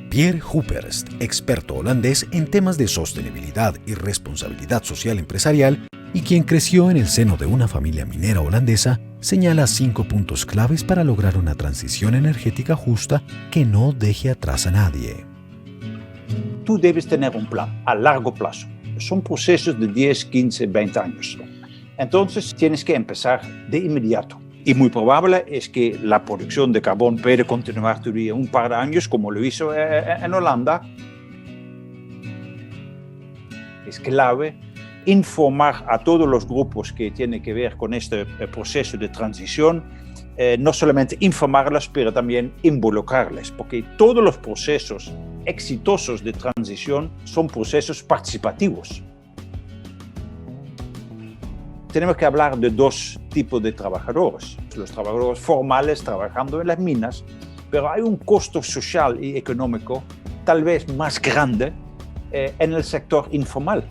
Pierre Hooperst, experto holandés en temas de sostenibilidad y responsabilidad social empresarial y quien creció en el seno de una familia minera holandesa, señala 5 puntos claves para lograr una transición energética justa que no deje atrás a nadie. Tú debes tener un plan a largo plazo. Son procesos de 10, 15, 20 años. Entonces tienes que empezar de inmediato. Y muy probable es que la producción de carbón puede continuar todavía un par de años, como lo hizo en Holanda. Es clave informar a todos los grupos que tienen que ver con este proceso de transición, no solamente informarles, pero también involucrarles, porque todos los procesos exitosos de transición son procesos participativos. Tenemos que hablar de 2 tipos de trabajadores. Los trabajadores formales trabajando en las minas, pero hay un costo social y económico tal vez más grande en el sector informal.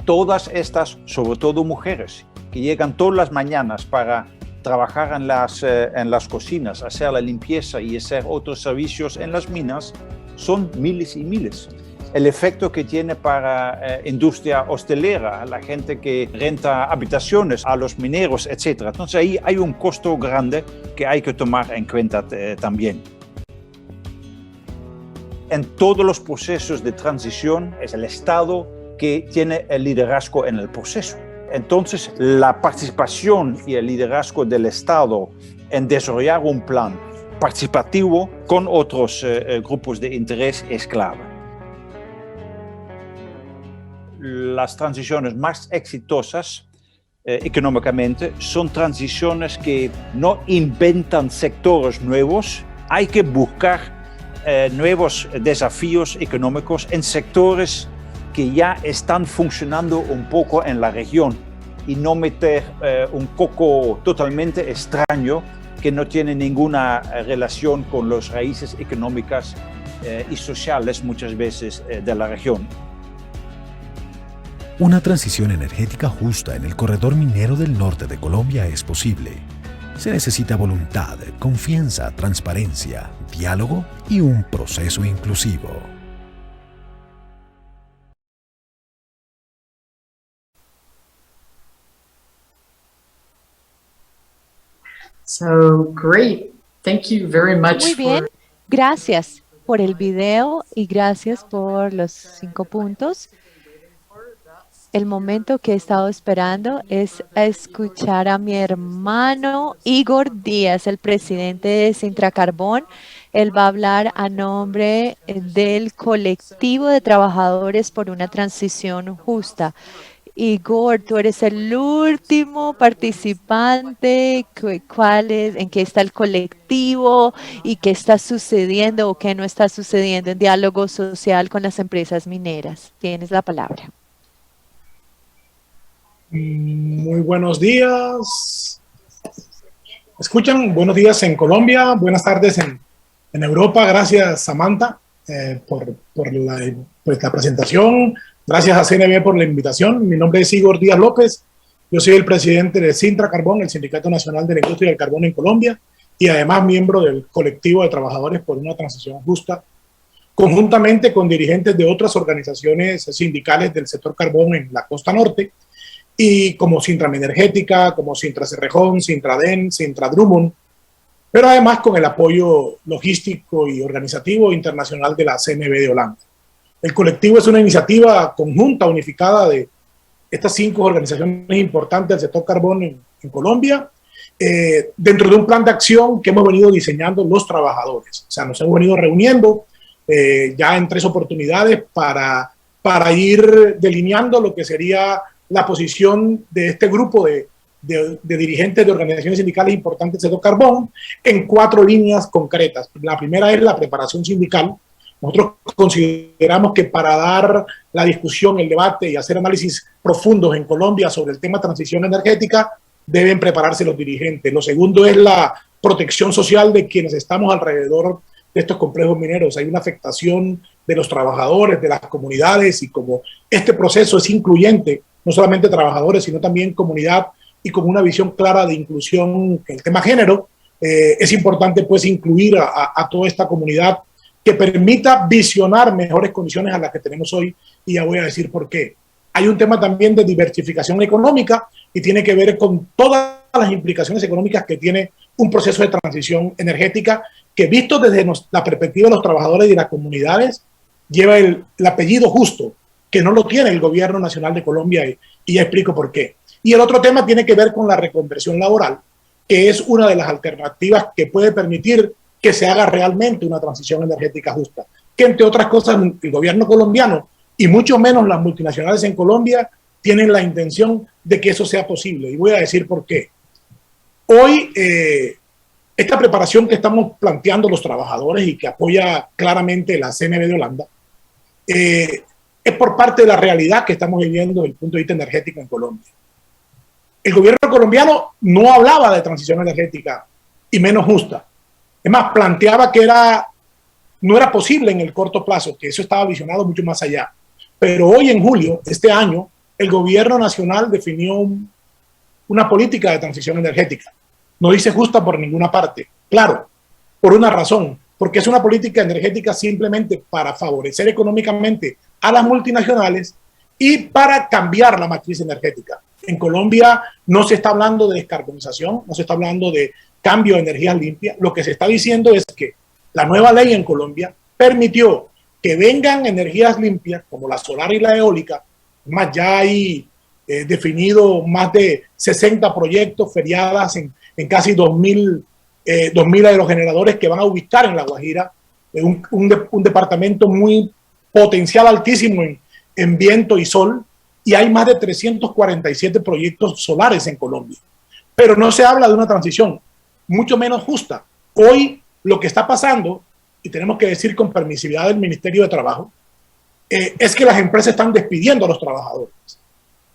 Todas estas, sobre todo mujeres, que llegan todas las mañanas para trabajar en las cocinas, hacer la limpieza y hacer otros servicios en las minas, son miles y miles. El efecto que tiene para industria hostelera, la gente que renta habitaciones a los mineros, etc. Entonces ahí hay un costo grande que hay que tomar en cuenta también. En todos los procesos de transición es el Estado que tiene el liderazgo en el proceso. Entonces, la participación y el liderazgo del Estado en desarrollar un plan participativo con otros grupos de interés es clave. Las transiciones más exitosas económicamente son transiciones que no inventan sectores nuevos. Hay que buscar nuevos desafíos económicos en sectores que ya están funcionando un poco en la región y no meter un coco totalmente extraño que no tiene ninguna relación con las raíces económicas y sociales muchas veces de la región. Una transición energética justa en el corredor minero del norte de Colombia es posible. Se necesita voluntad, confianza, transparencia, diálogo y un proceso inclusivo. So great. Thank you very much. Muy bien, gracias por el video y gracias por los 5 puntos. El momento que he estado esperando es escuchar a mi hermano Igor Díaz, el presidente de Sintra Carbón. Él va a hablar a nombre del colectivo de trabajadores por una transición justa. Igor, tú eres el último participante. ¿En qué está el colectivo y qué está sucediendo o qué no está sucediendo en diálogo social con las empresas mineras? Tienes la palabra. Muy buenos días. ¿Escuchan? Buenos días en Colombia, buenas tardes en Europa. Gracias, Samantha, por la presentación. Gracias a CNB por la invitación. Mi nombre es Igor Díaz López. Yo soy el presidente de Sintra Carbón, el Sindicato Nacional de la Industria del Carbón en Colombia, y además miembro del colectivo de trabajadores por una transición justa, conjuntamente con dirigentes de otras organizaciones sindicales del sector carbón en la costa norte, y como Sintra Energética, como Sintra Cerrejón, Sintraden, Sintra Drummond, pero además con el apoyo logístico y organizativo internacional de la CNB de Holanda. El colectivo es una iniciativa conjunta, unificada de estas 5 organizaciones importantes del sector carbón en Colombia, dentro de un plan de acción que hemos venido diseñando los trabajadores. O sea, nos hemos venido reuniendo ya en 3 oportunidades para ir delineando lo que sería la posición de este grupo de dirigentes de organizaciones sindicales importantes del sector carbón en 4 líneas concretas. La primera es la preparación sindical. Nosotros consideramos que para dar la discusión, el debate y hacer análisis profundos en Colombia sobre el tema transición energética, deben prepararse los dirigentes. Lo segundo es la protección social de quienes estamos alrededor de estos complejos mineros. Hay una afectación de los trabajadores, de las comunidades, y como este proceso es incluyente, no solamente trabajadores, sino también comunidad, y con una visión clara de inclusión en el tema género, es importante pues incluir a toda esta comunidad que permita visionar mejores condiciones a las que tenemos hoy, y ya voy a decir por qué. Hay un tema también de diversificación económica y tiene que ver con todas las implicaciones económicas que tiene un proceso de transición energética que, visto desde la perspectiva de los trabajadores y las comunidades, lleva el apellido justo, que no lo tiene el Gobierno Nacional de Colombia, y ya explico por qué. Y el otro tema tiene que ver con la reconversión laboral, que es una de las alternativas que puede permitir que se haga realmente una transición energética justa, que entre otras cosas el gobierno colombiano y mucho menos las multinacionales en Colombia tienen la intención de que eso sea posible, y voy a decir por qué. Hoy esta preparación que estamos planteando los trabajadores y que apoya claramente la CNB de Holanda es por parte de la realidad que estamos viviendo desde el punto de vista energético en Colombia. El gobierno colombiano no hablaba de transición energética y menos justa. Es más, planteaba que no era posible en el corto plazo, que eso estaba visionado mucho más allá. Pero hoy, en julio, este año, el gobierno nacional definió una política de transición energética. No dice justa por ninguna parte. Claro, por una razón, porque es una política energética simplemente para favorecer económicamente a las multinacionales y para cambiar la matriz energética. En Colombia no se está hablando de descarbonización, no se está hablando de cambio de energías limpias. Lo que se está diciendo es que la nueva ley en Colombia permitió que vengan energías limpias como la solar y la eólica. Más ya hay definido más de 60 proyectos feriadas en casi 2.000 aerogeneradores que van a ubicar en La Guajira, un departamento muy potencial altísimo en viento y sol, y hay más de 347 proyectos solares en Colombia. Pero no se habla de una transición, mucho menos justa. Hoy lo que está pasando, y tenemos que decir con permisividad del Ministerio de Trabajo, es que las empresas están despidiendo a los trabajadores.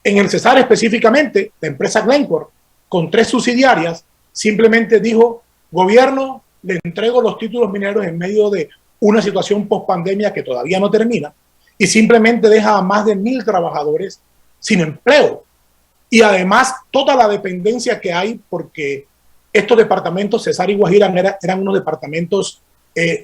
En el Cesar específicamente, la empresa Glencore, con 3 subsidiarias, simplemente dijo: gobierno, le entrego los títulos mineros en medio de una situación post-pandemia que todavía no termina, y simplemente deja a más de 1.000 trabajadores sin empleo. Y además toda la dependencia que hay, porque estos departamentos, Cesar y Guajira, eran unos departamentos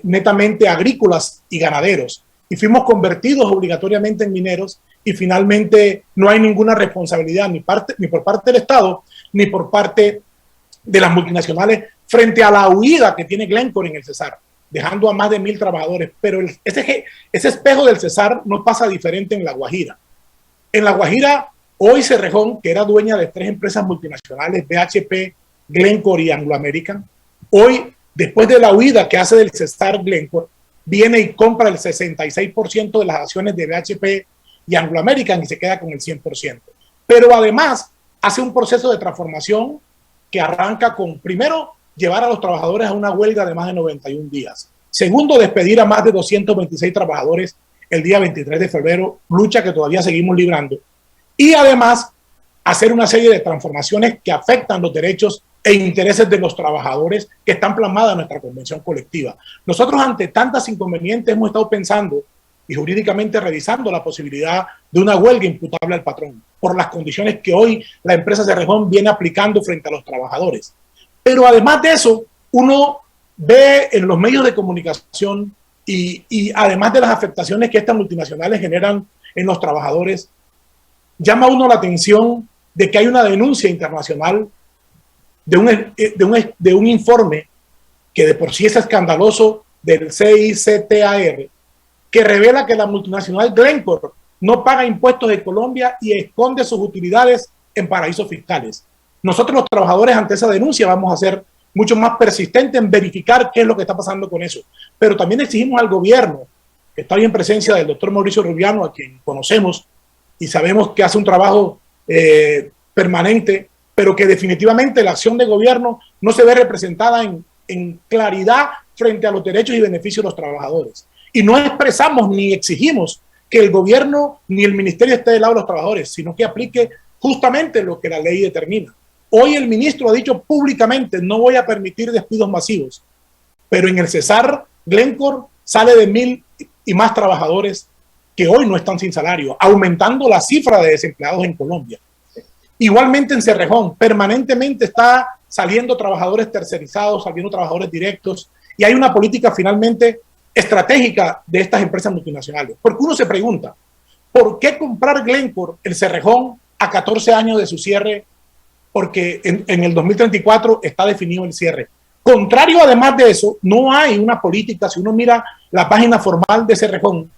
netamente agrícolas y ganaderos, y fuimos convertidos obligatoriamente en mineros, y finalmente no hay ninguna responsabilidad ni por parte del Estado ni por parte de las multinacionales frente a la huida que tiene Glencore en el Cesar, dejando a más de 1.000 trabajadores. Pero ese espejo del Cesar no pasa diferente en La Guajira. En La Guajira, hoy Cerrejón, que era dueña de 3 empresas multinacionales, BHP, Glencore y Anglo American, hoy, después de la huida que hace del Cesar Glencore, viene y compra el 66% de las acciones de BHP y Anglo American y se queda con el 100%. Pero además hace un proceso de transformación que arranca con, primero, llevar a los trabajadores a una huelga de más de 91 días. Segundo, despedir a más de 226 trabajadores el día 23 de febrero, lucha que todavía seguimos librando. Y además, hacer una serie de transformaciones que afectan los derechos e intereses de los trabajadores que están plasmadas en nuestra convención colectiva. Nosotros, ante tantas inconvenientes, hemos estado pensando y jurídicamente revisando la posibilidad de una huelga imputable al patrón por las condiciones que hoy la empresa Cerrejón viene aplicando frente a los trabajadores. Pero además de eso, uno ve en los medios de comunicación y además de las afectaciones que estas multinacionales generan en los trabajadores, llama uno la atención de que hay una denuncia internacional de un informe que de por sí es escandaloso del CICTAR, que revela que la multinacional Glencore no paga impuestos de Colombia y esconde sus utilidades en paraísos fiscales. Nosotros los trabajadores ante esa denuncia vamos a ser mucho más persistentes en verificar qué es lo que está pasando con eso. Pero también exigimos al gobierno, que está hoy en presencia del doctor Mauricio Rubiano, a quien conocemos y sabemos que hace un trabajo permanente, pero que definitivamente la acción de gobierno no se ve representada en claridad frente a los derechos y beneficios de los trabajadores. Y no expresamos ni exigimos que el gobierno ni el ministerio esté del lado de los trabajadores, sino que aplique justamente lo que la ley determina. Hoy el ministro ha dicho públicamente: no voy a permitir despidos masivos, pero en el Cesar Glencore sale de 1.000 y más trabajadores que hoy no están sin salario, aumentando la cifra de desempleados en Colombia. Igualmente en Cerrejón, permanentemente está saliendo trabajadores tercerizados, saliendo trabajadores directos, y hay una política finalmente estratégica de estas empresas multinacionales. Porque uno se pregunta, ¿por qué comprar Glencore, el Cerrejón, a 14 años de su cierre? Porque en el 2034 está definido el cierre. Contrario, además de eso, no hay una política. Si uno mira la página formal de Cerrejón,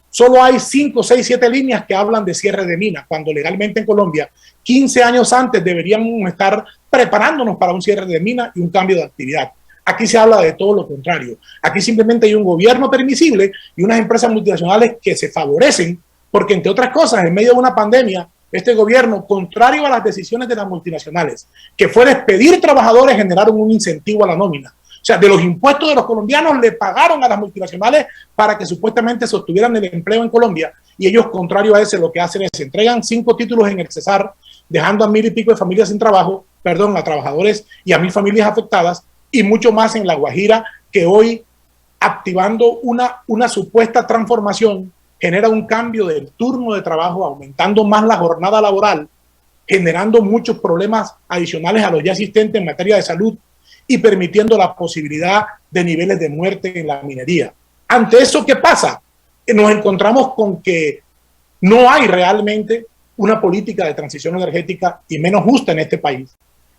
solo hay 5, 6, 7 líneas que hablan de cierre de minas, cuando legalmente en Colombia, 15 años antes deberíamos estar preparándonos para un cierre de minas y un cambio de actividad. Aquí se habla de todo lo contrario. Aquí simplemente hay un gobierno permisible y unas empresas multinacionales que se favorecen, porque entre otras cosas, en medio de una pandemia, este gobierno, contrario a las decisiones de las multinacionales, que fue despedir trabajadores, generaron un incentivo a la nómina. O sea, de los impuestos de los colombianos le pagaron a las multinacionales para que supuestamente sostuvieran el empleo en Colombia, y ellos, contrario a eso, lo que hacen es entregan 5 títulos en el Cesar, dejando a 1.000 y pico de familias sin trabajo, a trabajadores y a 1.000 familias afectadas, y mucho más en La Guajira, que hoy, activando una supuesta transformación, genera un cambio del turno de trabajo, aumentando más la jornada laboral, generando muchos problemas adicionales a los ya existentes en materia de salud y permitiendo la posibilidad de niveles de muerte en la minería. Ante eso, ¿qué pasa? Nos encontramos con que no hay realmente una política de transición energética y menos justa en este país,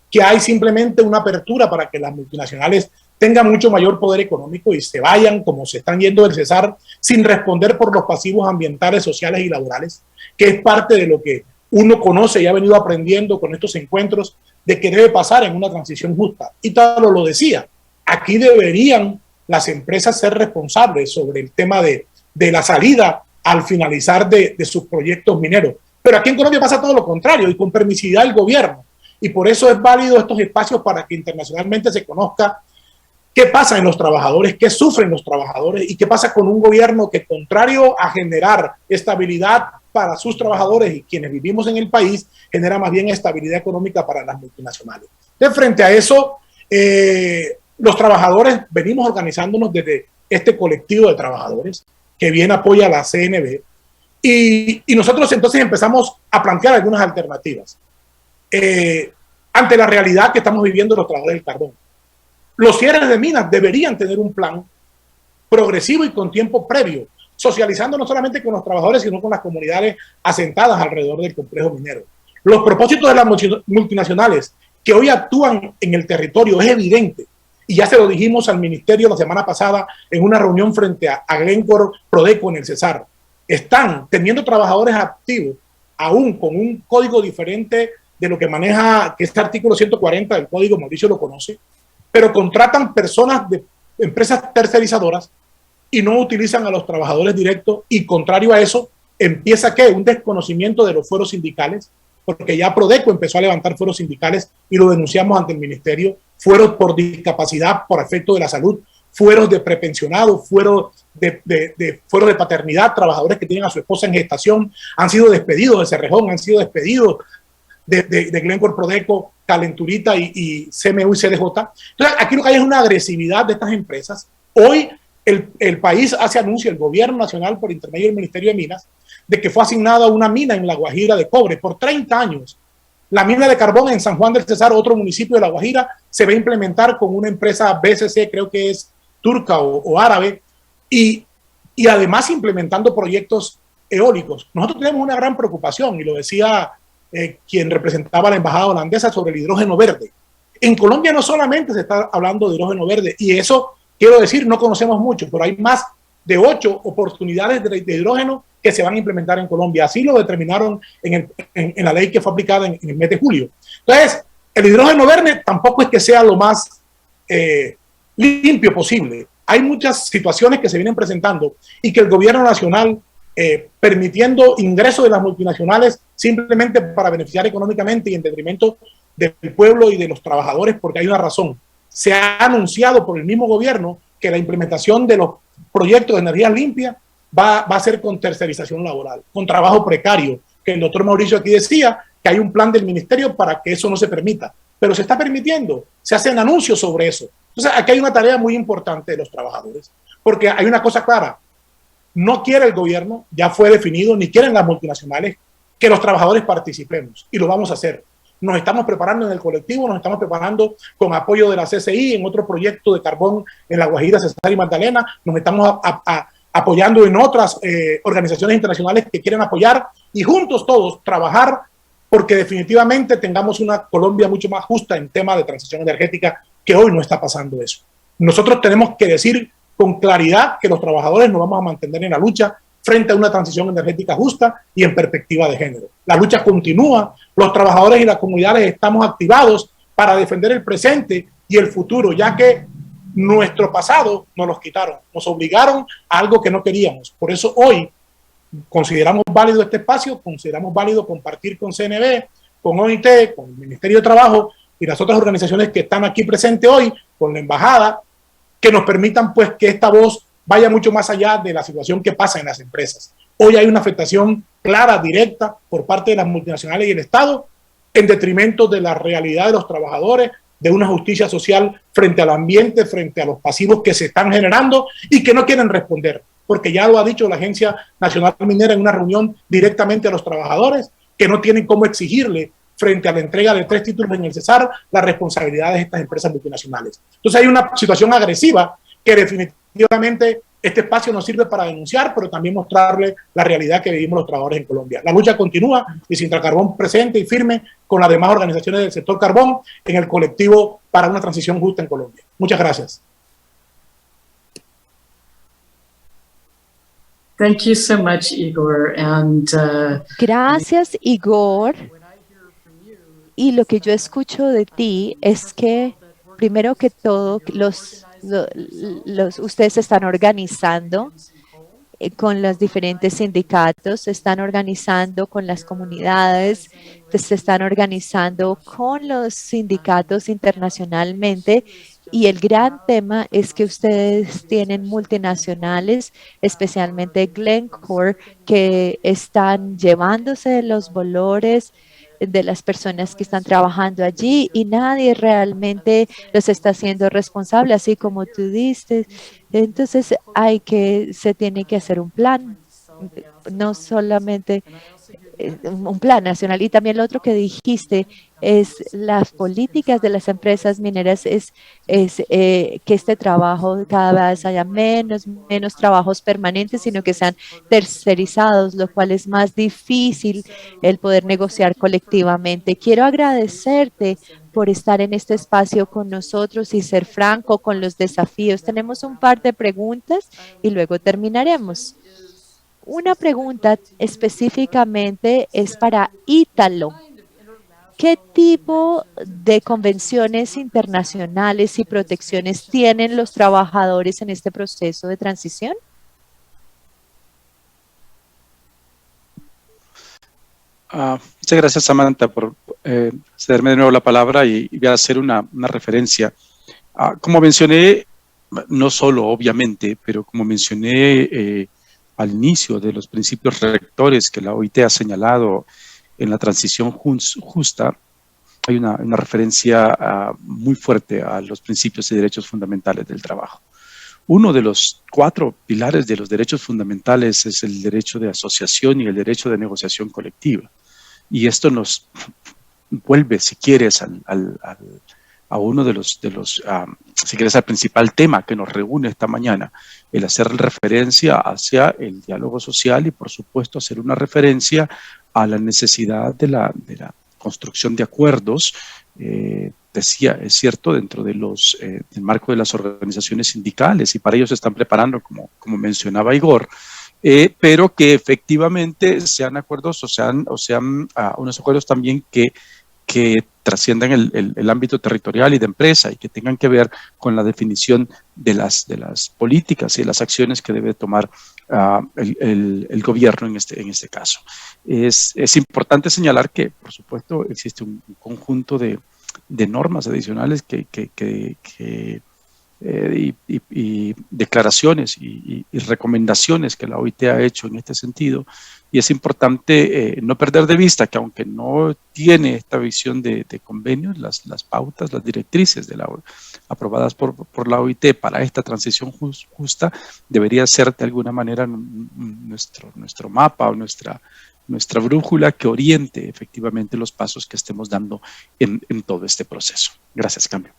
que hay simplemente una apertura para que las multinacionales tengan mucho mayor poder económico y se vayan como se están yendo del Cesar sin responder por los pasivos ambientales, sociales y laborales, que es parte de lo que uno conoce y ha venido aprendiendo con estos encuentros de que debe pasar en una transición justa. Y Ítalo lo decía, aquí deberían las empresas ser responsables sobre el tema de la salida al finalizar de sus proyectos mineros. Pero aquí en Colombia pasa todo lo contrario y con permisividad del gobierno. Y por eso es válido estos espacios para que internacionalmente se conozca qué pasa en los trabajadores, qué sufren los trabajadores y qué pasa con un gobierno que, contrario a generar estabilidad para sus trabajadores y quienes vivimos en el país, genera más bien estabilidad económica para las multinacionales. De frente a eso, los trabajadores venimos organizándonos desde este colectivo de trabajadores que bien apoya a la CNB y nosotros entonces empezamos a plantear algunas alternativas ante la realidad que estamos viviendo los trabajadores del carbón. Los cierres de minas deberían tener un plan progresivo y con tiempo previo, socializando no solamente con los trabajadores, sino con las comunidades asentadas alrededor del complejo minero. Los propósitos de las multinacionales que hoy actúan en el territorio es evidente, y ya se lo dijimos al ministerio la semana pasada en una reunión frente a Glencore Prodeco en el Cesar. Están teniendo trabajadores activos, aún con un código diferente de lo que maneja, que este artículo 140 del código, Mauricio lo conoce, pero contratan personas de empresas tercerizadoras y no utilizan a los trabajadores directos, y contrario a eso, empieza ¿qué? Un desconocimiento de los fueros sindicales, porque ya Prodeco empezó a levantar fueros sindicales y lo denunciamos ante el ministerio, fueros por discapacidad, por efecto de la salud, fueros de prepensionados, fueros de paternidad, trabajadores que tienen a su esposa en gestación, han sido despedidos de Cerrejón, han sido despedidos de Glencore Prodeco, Calenturita y CMU y CDJ. Entonces, aquí lo que hay es una agresividad de estas empresas. Hoy el país hace anuncio, el gobierno nacional por intermedio del Ministerio de Minas, de que fue asignada una mina en La Guajira de cobre por 30 años. La mina de carbón en San Juan del Cesar, otro municipio de La Guajira, se va a implementar con una empresa BCC, creo que es turca o árabe, y además implementando proyectos eólicos. Nosotros tenemos una gran preocupación, y lo decía quien representaba a la embajada holandesa, sobre el hidrógeno verde. En Colombia no solamente se está hablando de hidrógeno verde, y eso, quiero decir, no conocemos mucho, pero hay más de 8 oportunidades de hidrógeno que se van a implementar en Colombia. Así lo determinaron en la ley que fue aplicada en el mes de julio. Entonces, el hidrógeno verde tampoco es que sea lo más limpio posible. Hay muchas situaciones que se vienen presentando y que el gobierno nacional, permitiendo ingresos de las multinacionales simplemente para beneficiar económicamente y en detrimento del pueblo y de los trabajadores, porque hay una razón. Se ha anunciado por el mismo gobierno que la implementación de los proyectos de energía limpia va a ser con tercerización laboral, con trabajo precario, que el doctor Mauricio aquí decía que hay un plan del ministerio para que eso no se permita, pero se está permitiendo, se hacen anuncios sobre eso. Entonces, aquí hay una tarea muy importante de los trabajadores, porque hay una cosa clara: no quiere el gobierno, ya fue definido, ni quieren las multinacionales que los trabajadores participemos, y lo vamos a hacer. Nos estamos preparando en el colectivo, nos estamos preparando con apoyo de la CCI en otro proyecto de carbón en La Guajira, Cesar y Magdalena, nos estamos apoyando en otras organizaciones internacionales que quieren apoyar, y juntos todos trabajar porque definitivamente tengamos una Colombia mucho más justa en tema de transición energética, que hoy no está pasando eso. Nosotros tenemos que decir con claridad que los trabajadores nos vamos a mantener en la lucha frente a una transición energética justa y en perspectiva de género. La lucha continúa, los trabajadores y las comunidades estamos activados para defender el presente y el futuro, ya que nuestro pasado nos los quitaron, nos obligaron a algo que no queríamos. Por eso hoy consideramos válido este espacio, consideramos válido compartir con CNB, con OIT, con el Ministerio de Trabajo y las otras organizaciones que están aquí presentes hoy, con la embajada, que nos permitan pues que esta voz vaya mucho más allá de la situación que pasa en las empresas. Hoy hay una afectación clara, directa, por parte de las multinacionales y el Estado, en detrimento de la realidad de los trabajadores, de una justicia social frente al ambiente, frente a los pasivos que se están generando y que no quieren responder, porque ya lo ha dicho la Agencia Nacional Minera en una reunión directamente a los trabajadores, que no tienen cómo exigirle frente a la entrega de 3 títulos en el Cesar la responsabilidad de estas empresas multinacionales. Entonces hay una situación agresiva que definitivamente este espacio nos sirve para denunciar, pero también mostrarle la realidad que vivimos los trabajadores en Colombia. La lucha continúa y Sintracarbón presente y firme con las demás organizaciones del sector carbón en el colectivo para una transición justa en Colombia. Muchas gracias. Thank you so much, Igor. And Gracias, Igor. Y lo que yo escucho de ti es que, primero que todo, ustedes se están organizando con los diferentes sindicatos, se están organizando con las comunidades, se están organizando con los sindicatos internacionalmente. Y el gran tema es que ustedes tienen multinacionales, especialmente Glencore, que están llevándose los valores de las personas que están trabajando allí y nadie realmente los está haciendo responsable, así como tú dices. Entonces se tiene que hacer un plan, no solamente un plan nacional. Y también lo otro que dijiste es las políticas de las empresas mineras, que este trabajo cada vez haya menos trabajos permanentes, sino que sean tercerizados, lo cual es más difícil el poder negociar colectivamente. Quiero agradecerte por estar en este espacio con nosotros y ser franco con los desafíos. Tenemos un par de preguntas y luego terminaremos. Una pregunta específicamente es para Ítalo. ¿Qué tipo de convenciones internacionales y protecciones tienen los trabajadores en este proceso de transición? Muchas gracias, Samantha, por cederme de nuevo la palabra y voy a hacer una referencia. Como mencioné, no solo obviamente, pero como mencioné al inicio de los principios rectores que la OIT ha señalado en la transición justa, hay una referencia muy fuerte a los principios y derechos fundamentales del trabajo. Uno de los 4 pilares de los derechos fundamentales es el derecho de asociación y el derecho de negociación colectiva. Y esto nos vuelve, si quieres, a uno de los si quieres, al principal tema que nos reúne esta mañana, el hacer referencia hacia el diálogo social y, por supuesto, hacer una referencia a la necesidad de la construcción de acuerdos, decía, es cierto, dentro de del marco de las organizaciones sindicales, y para ello se están preparando, como mencionaba Igor, pero que efectivamente sean acuerdos o sean unos acuerdos también que trasciendan el ámbito territorial y de empresa y que tengan que ver con la definición de las políticas y de las acciones que debe tomar el gobierno en este caso. Es importante señalar que, por supuesto, existe un conjunto de normas adicionales y declaraciones y recomendaciones que la OIT ha hecho en este sentido, y es importante no perder de vista que, aunque no tiene esta visión de convenios, las pautas, las directrices aprobadas por la OIT para esta transición justa debería ser de alguna manera nuestro mapa o nuestra brújula que oriente efectivamente los pasos que estemos dando en todo este proceso. Gracias, Cambio.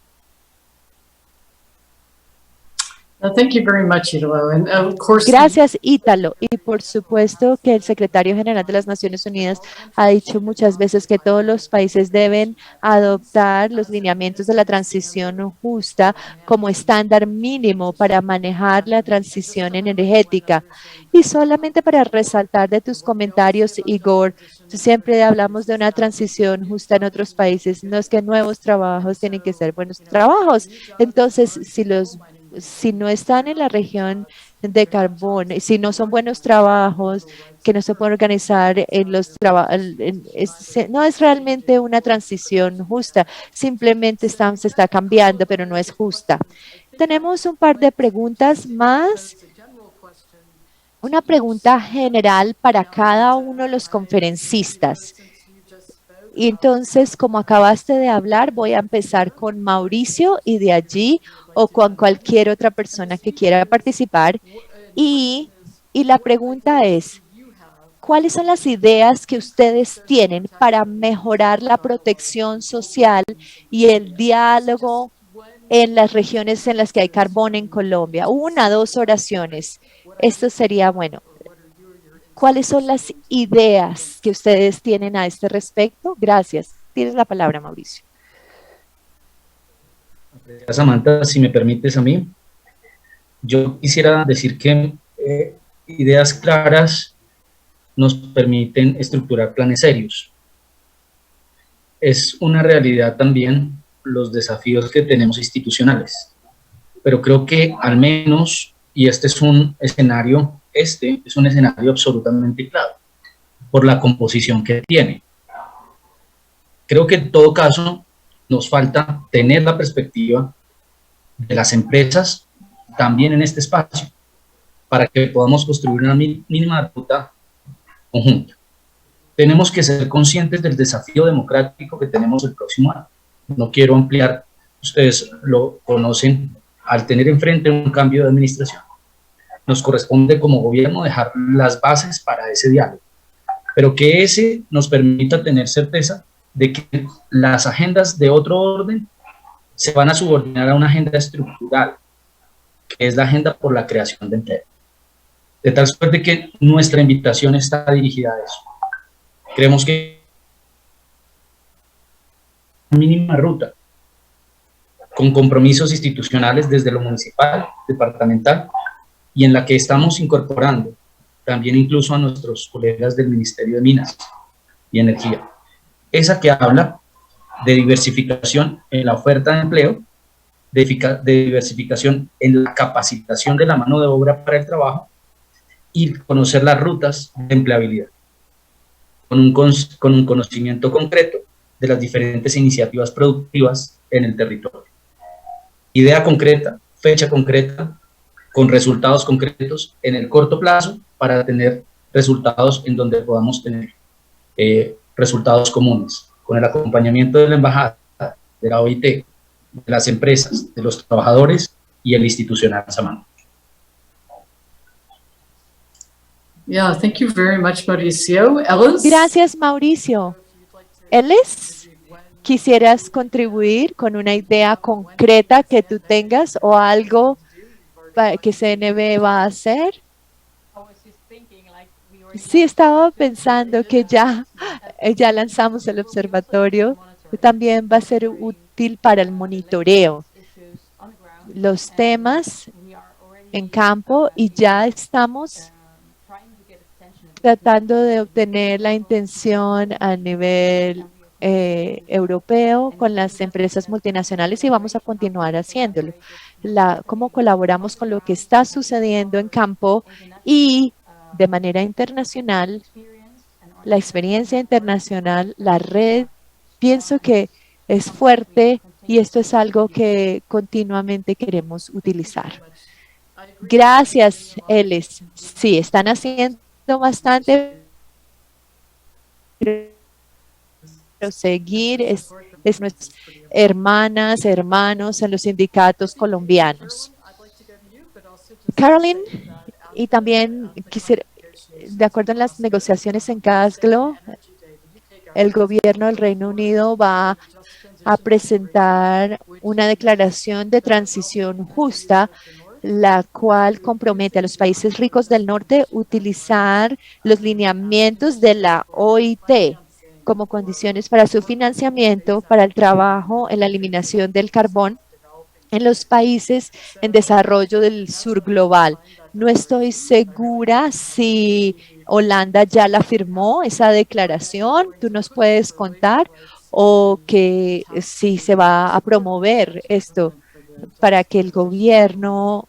Thank you very much, Ítalo. And of course, gracias, Ítalo. Y por supuesto que el secretario general de las Naciones Unidas ha dicho muchas veces que todos los países deben adoptar los lineamientos de la transición justa como estándar mínimo para manejar la transición energética. Y solamente para resaltar de tus comentarios, Igor, siempre hablamos de una transición justa en otros países. No es que nuevos trabajos tienen que ser buenos trabajos. Entonces, si no están en la región de carbón, si no son buenos trabajos, que no se pueden organizar en los trabajos, no es realmente una transición justa, simplemente se está cambiando, pero no es justa. Tenemos un par de preguntas más. Una pregunta general para cada uno de los conferencistas. Y entonces, como acabaste de hablar, voy a empezar con Mauricio y de allí o con cualquier otra persona que quiera participar. Y la pregunta es, ¿cuáles son las ideas que ustedes tienen para mejorar la protección social y el diálogo en las regiones en las que hay carbón en Colombia? 2 oraciones. Esto sería bueno. ¿Cuáles son las ideas que ustedes tienen a este respecto? Gracias. Tienes la palabra, Mauricio. Samantha, si me permites a mí, yo quisiera decir que ideas claras nos permiten estructurar planes serios. Es una realidad también los desafíos que tenemos institucionales, pero creo que al menos, y este es un escenario absolutamente claro, por la composición que tiene. Creo que en todo caso nos falta tener la perspectiva de las empresas también en este espacio, para que podamos construir una mínima ruta conjunta. Tenemos que ser conscientes del desafío democrático que tenemos el próximo año. No quiero ampliar, ustedes lo conocen, al tener enfrente un cambio de administración. Nos corresponde como gobierno dejar las bases para ese diálogo, pero que ese nos permita tener certeza de que las agendas de otro orden se van a subordinar a una agenda estructural, que es la agenda por la creación de empleo. De tal suerte que nuestra invitación está dirigida a eso. Creemos que mínima ruta, con compromisos institucionales desde lo municipal, departamental, y en la que estamos incorporando también incluso a nuestros colegas del Ministerio de Minas y Energía. Esa que habla de diversificación en la oferta de empleo, de diversificación en la capacitación de la mano de obra para el trabajo y conocer las rutas de empleabilidad, con un conocimiento concreto de las diferentes iniciativas productivas en el territorio. Idea concreta, fecha concreta, con resultados concretos en el corto plazo para tener resultados en donde podamos tener resultados comunes, con el acompañamiento de la embajada, de la OIT, de las empresas, de los trabajadores y el institucional Samantha. Yeah, thank you very much, Mauricio. Ellis? Gracias, Mauricio. Ellis, ¿quisieras contribuir con una idea concreta que tú tengas o algo que CNB va a hacer? Sí, estaba pensando que ya lanzamos el observatorio. También va a ser útil para el monitoreo. Los temas en campo y ya estamos tratando de obtener la intención a nivel europeo con las empresas multinacionales y vamos a continuar haciéndolo. Cómo colaboramos con lo que está sucediendo en campo y de manera internacional, la experiencia internacional, la red, pienso que es fuerte y esto es algo que continuamente queremos utilizar. Gracias, Ellis. Sí, están haciendo bastante, pero seguir es nuestras hermanas, hermanos en los sindicatos colombianos. Caroline, y también quisiera, de acuerdo en las negociaciones en Glasgow, el gobierno del Reino Unido va a presentar una declaración de transición justa, la cual compromete a los países ricos del norte a utilizar los lineamientos de la OIT como condiciones para su financiamiento para el trabajo en la eliminación del carbón en los países en desarrollo del sur global. No estoy segura si Holanda ya la firmó, esa declaración. ¿Tú nos puedes contar? O que si se va a promover esto para que el gobierno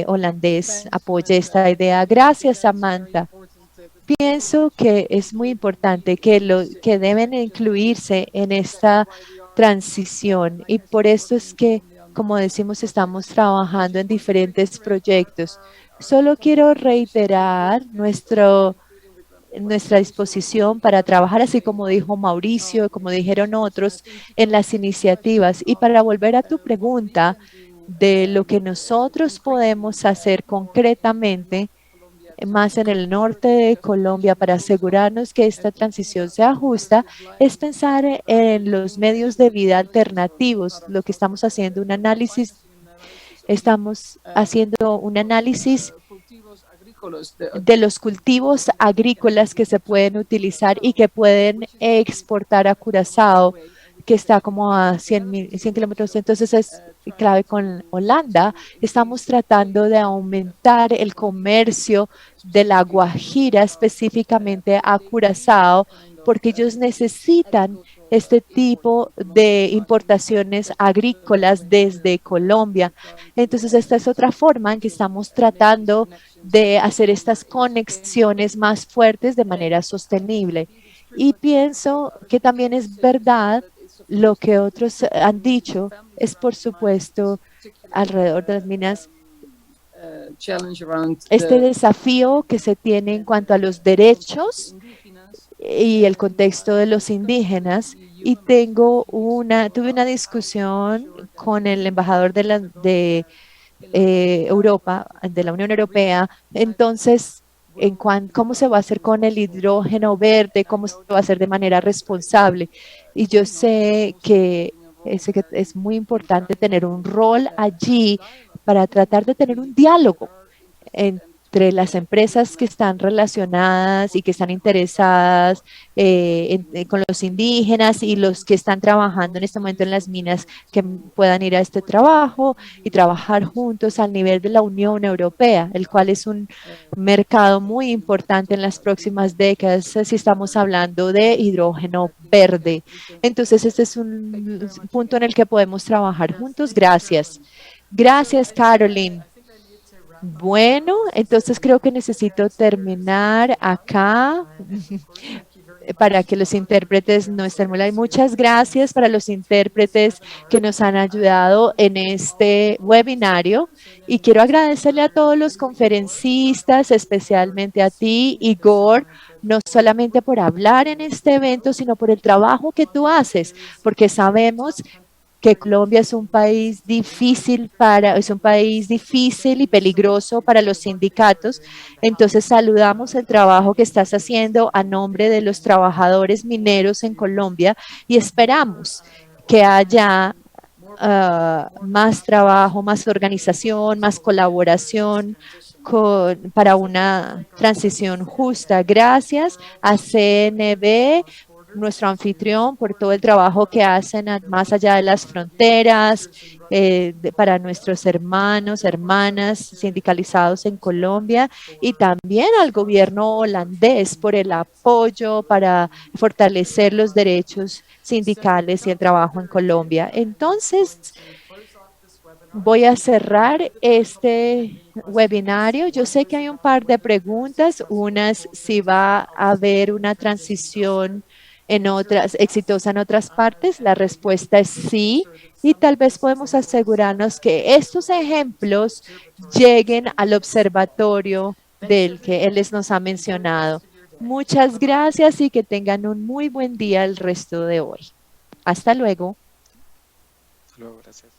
holandés apoye esta idea. Gracias, Samantha. Pienso que es muy importante que deben incluirse en esta transición y por eso es que, como decimos, estamos trabajando en diferentes proyectos. Solo quiero reiterar nuestra disposición para trabajar, así como dijo Mauricio, como dijeron otros, en las iniciativas. Y para volver a tu pregunta de lo que nosotros podemos hacer concretamente, más en el norte de Colombia para asegurarnos que esta transición sea justa, es pensar en los medios de vida alternativos. Lo que estamos haciendo un análisis de los cultivos agrícolas que se pueden utilizar y que pueden exportar a Curazao, que está como a 100 kilómetros. Entonces es clave con Holanda. Estamos tratando de aumentar el comercio de la Guajira, específicamente a Curazao, porque ellos necesitan este tipo de importaciones agrícolas desde Colombia. Entonces, esta es otra forma en que estamos tratando de hacer estas conexiones más fuertes de manera sostenible. Y pienso que también es verdad lo que otros han dicho, es por supuesto alrededor de las minas, este desafío que se tiene en cuanto a los derechos y el contexto de los indígenas. Y tuve una discusión con el embajador de Europa, de la Unión Europea. Entonces, cómo se va a hacer con el hidrógeno verde, cómo se va a hacer de manera responsable. Y yo sé que es muy importante tener un rol allí para tratar de tener un diálogo entre las empresas que están relacionadas y que están interesadas con los indígenas y los que están trabajando en este momento en las minas, que puedan ir a este trabajo y trabajar juntos al nivel de la Unión Europea, el cual es un mercado muy importante en las próximas décadas si estamos hablando de hidrógeno verde. Entonces, este es un punto en el que podemos trabajar juntos. Gracias. Gracias, Caroline. Bueno, entonces creo que necesito terminar acá para que los intérpretes no estén muy largos. Muchas gracias para los intérpretes que nos han ayudado en este webinario y quiero agradecerle a todos los conferencistas, especialmente a ti, Igor, no solamente por hablar en este evento, sino por el trabajo que tú haces, porque sabemos que Colombia es un país difícil y peligroso para los sindicatos. Entonces saludamos el trabajo que estás haciendo a nombre de los trabajadores mineros en Colombia y esperamos que haya más trabajo, más organización, más colaboración para una transición justa. Gracias a CNB, nuestro anfitrión, por todo el trabajo que hacen más allá de las fronteras, para nuestros hermanos, hermanas sindicalizados en Colombia, y también al gobierno holandés por el apoyo para fortalecer los derechos sindicales y el trabajo en Colombia. Entonces, voy a cerrar este webinario. Yo sé que hay un par de preguntas, unas si va a haber una transición exitosa en otras partes. La respuesta es sí, y tal vez podemos asegurarnos que estos ejemplos lleguen al observatorio del que él nos ha mencionado. Muchas gracias y que tengan un muy buen día el resto de hoy. Hasta luego. Hasta luego, gracias.